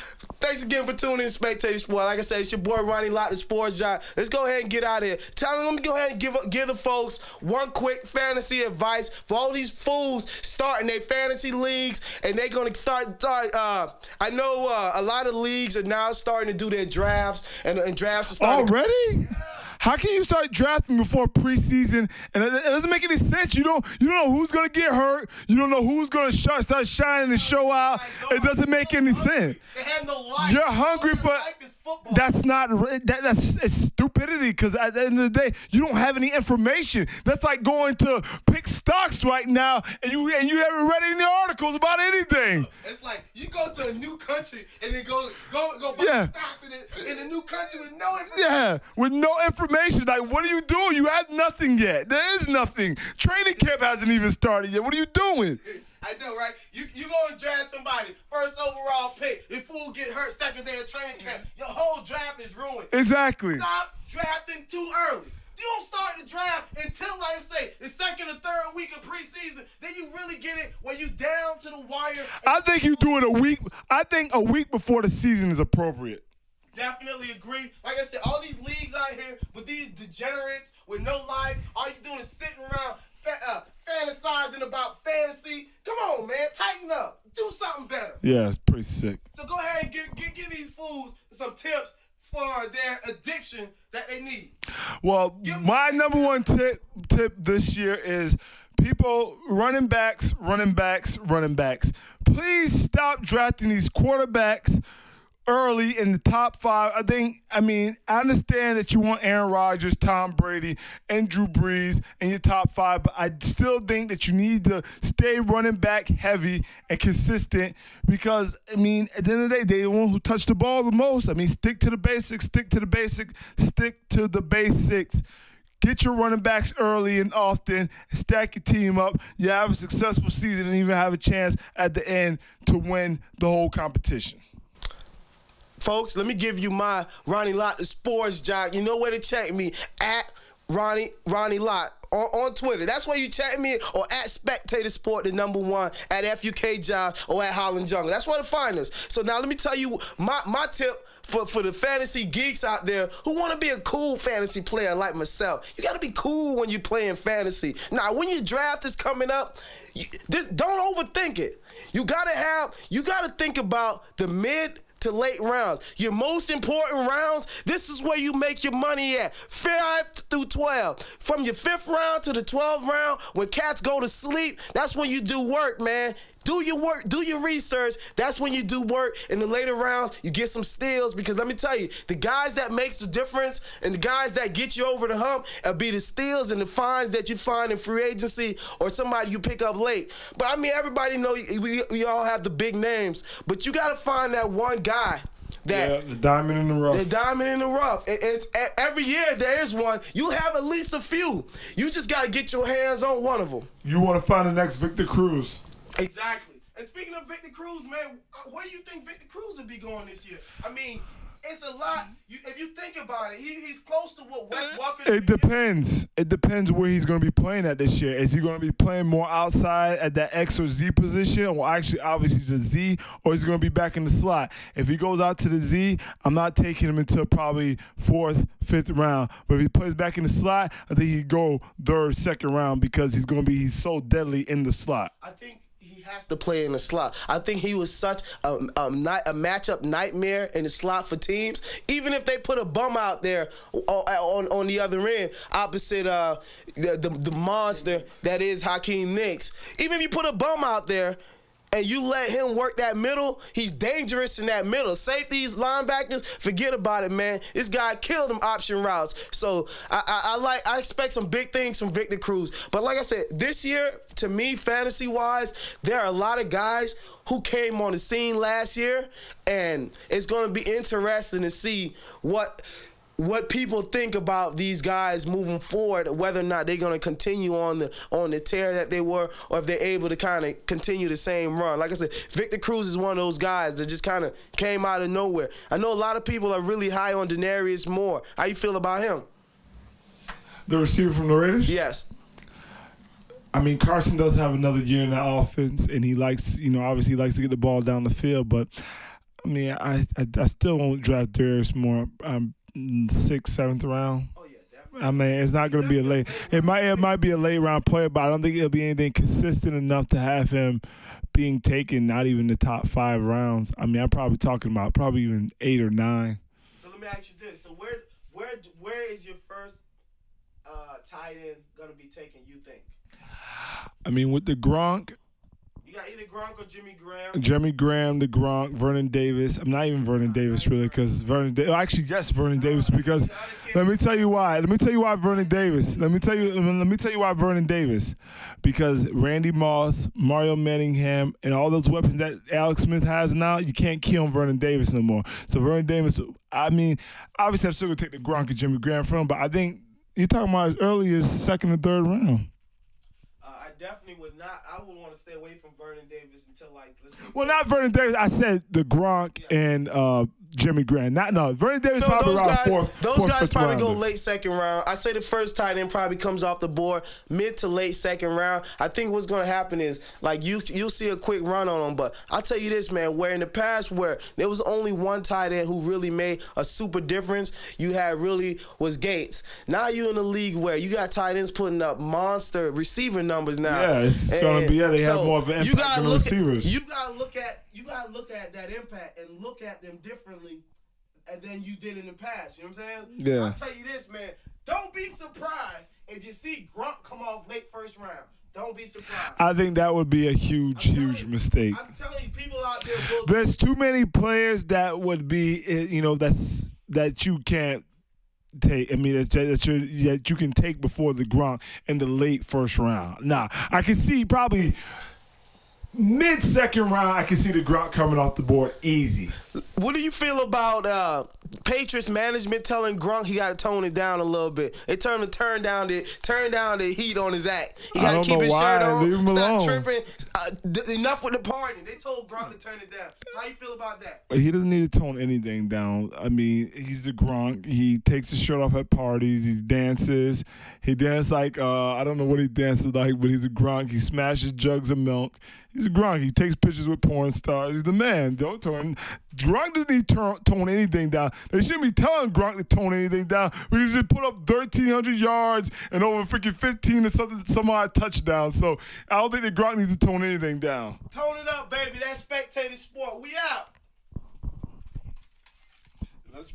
Thanks again for tuning in, Spectator Sport. Like I said, it's your boy Ronnie Lott, the sports jock. Let's go ahead and get out of here. Let me go ahead and give the folks one quick fantasy advice for all these fools starting their fantasy leagues, and they're gonna start. I know a lot of leagues are now starting to do their drafts, and drafts are starting. Already? How can you start drafting before preseason? And it doesn't make any sense. You don't know who's gonna get hurt. You don't know who's gonna start shining and show out. It doesn't make any sense. They have no life. You're hungry for. That's not. That's it's stupidity. Because at the end of the day, you don't have any information. That's like going to pick stocks right now, and you haven't read any articles about anything. It's like you go to a new country and then go buy stocks in a new country with no information. Yeah, with no information. Like, what are you doing? You have nothing yet. There is nothing. Training camp hasn't even started yet. What are you doing? I know, right? You going to draft somebody, first overall pick. If fool get hurt second day of training camp, your whole draft is ruined. Exactly. Stop drafting too early. You don't start the draft until, like I say, the second or third week of preseason. Then you really get it when you down to the wire. I think you do it a week. I think a week before the season is appropriate. Definitely agree. Like I said, all these leagues out here with these degenerates with no life, all you doing is sitting around fantasizing about fantasy. Come on, man. Tighten up. Do something better. Yeah, it's pretty sick. So go ahead and give these fools some tips for their addiction that they need. Well, my number one tip this year is people, running backs. Please stop drafting these quarterbacks early in the top 5. I understand that you want Aaron Rodgers, Tom Brady, and Drew Brees in your top 5, but I still think that you need to stay running back heavy and consistent because, at the end of the day, they're the one who touch the ball the most. Stick to the basics. Get your running backs early and often, stack your team up. You have a successful season and even have a chance at the end to win the whole competition. Folks, let me give you my Ronnie Lott, the sports jock. You know where to check me, at Ronnie Lott on Twitter. That's where you check me, or at Spectator Sport, the #1, at FUK Jobs, or at Holland Jungle. That's where to find us. So now let me tell you my tip for the fantasy geeks out there who want to be a cool fantasy player like myself. You got to be cool when you're playing fantasy. Now, when your draft is coming up, don't overthink it. You got to think about the mid to late rounds. Your most important rounds, this is where you make your money at. 5 through 12. From your 5th round to the 12th round, when cats go to sleep, that's when you do work, man. Do your work, do your research. That's when you do work. In the later rounds, you get some steals, because let me tell you, the guys that makes the difference and the guys that get you over the hump will be the steals and the finds that you find in free agency or somebody you pick up late. But everybody know we all have the big names, but you got to find that one guy. The diamond in the rough. The diamond in the rough. It's every year there is one. You have at least a few. You just got to get your hands on one of them. You want to find the next Victor Cruz. Exactly. And speaking of Victor Cruz, man, where do you think Victor Cruz will be going this year? It's a lot. If you think about it, he's close to what Wes Walker. It depends. It depends where he's going to be playing at this year. Is he going to be playing more outside at that X or Z position, or actually obviously the Z, or is he going to be back in the slot? If he goes out to the Z, I'm not taking him until probably 4th, 5th round. But if he plays back in the slot, I think he'd go 3rd, 2nd round, because he's so deadly in the slot. I think he has to play in the slot. I think he was such a matchup nightmare in the slot for teams. Even if they put a bum out there on the other end, opposite the monster that is Hakeem Nicks. Even if you put a bum out there and you let him work that middle, he's dangerous in that middle. Safeties, linebackers, forget about it, man. This guy killed them option routes. So I expect some big things from Victor Cruz. But like I said, this year, to me, fantasy-wise, there are a lot of guys who came on the scene last year, and it's going to be interesting to see what people think about these guys moving forward, whether or not they're going to continue on the tear that they were, or if they're able to kind of continue the same run. Like I said, Victor Cruz is one of those guys that just kind of came out of nowhere. I know a lot of people are really high on Denarius Moore. How you feel about him? The receiver from the Raiders? Yes. Carson does have another year in that offense, and he likes, obviously likes to get the ball down the field, but I mean, I still won't draft Darius Moore. 6th, 7th round. Oh yeah, definitely. I mean, it's not going to be a late. It might be a late round player, but I don't think it'll be anything consistent enough to have him being taken. Not even the top 5 rounds. I mean, I'm probably talking about even 8 or 9. So let me ask you this: so where is your first tight end gonna be taken? You think? I mean, with the Gronk. You got either Gronk or Jimmy Graham. Jimmy Graham, the Gronk, Vernon Davis. I'm not even Vernon Davis really, because Vernon Davis, because let me tell you why. Let me tell you why Vernon Davis. Let me tell you why Vernon Davis, because Randy Moss, Mario Manningham, and all those weapons that Alex Smith has now, you can't kill Vernon Davis no more. So Vernon Davis, I mean, obviously I'm still gonna take the Gronk and Jimmy Graham from him, but I think you're talking about as early as 2nd and 3rd round. I definitely would not. I would want to stay away from Vernon Davis until Well, not Vernon Davis. I said the Gronk and Jimmy Graham. Vernon Davis probably around 4th. Those guys probably go rounder. late 2nd round. I say the first tight end probably comes off the board mid to late 2nd round. I think what's going to happen is you'll see a quick run on them. But I'll tell you this, man, where in the past where there was only one tight end who really made a super difference, you had really was Gates. Now you in the league where you got tight ends putting up monster receiver numbers now. Yeah, it's going to be. Yeah, they have more of an impact than receivers. You gotta look at that impact and look at them differently than you did in the past. You know what I'm saying? Yeah. I'll tell you this, man. Don't be surprised if you see Gronk come off late 1st round. Don't be surprised. I think that would be a huge mistake. I'm telling you, people out there will. There's too many players that would be, that you can't take. I mean, that you can take before the Gronk in the late 1st round. Nah, I can see probably mid 2nd round, I can see the Gronk coming off the board easy. What do you feel about Patriots management telling Gronk he got to tone it down a little bit? They turn down the heat on his act. He got to keep his shirt on. Leave him Stop alone. tripping. Enough with the party. They told Gronk to turn it down. So how you feel about that? He doesn't need to tone anything down. I mean, he's the Gronk. He takes his shirt off at parties. He dances. He dances like, I don't know what he dances like, but he's a Gronk. He smashes jugs of milk. He's a Gronk. He takes pictures with porn stars. He's the man. Don't tone. Gronk doesn't need to tone anything down. They shouldn't be telling Gronk to tone anything down. We just put up 1,300 yards and over freaking 15 and some odd touchdowns. So I don't think that Gronk needs to tone anything down. Tone it up, baby. That's spectator sport. We out. Let's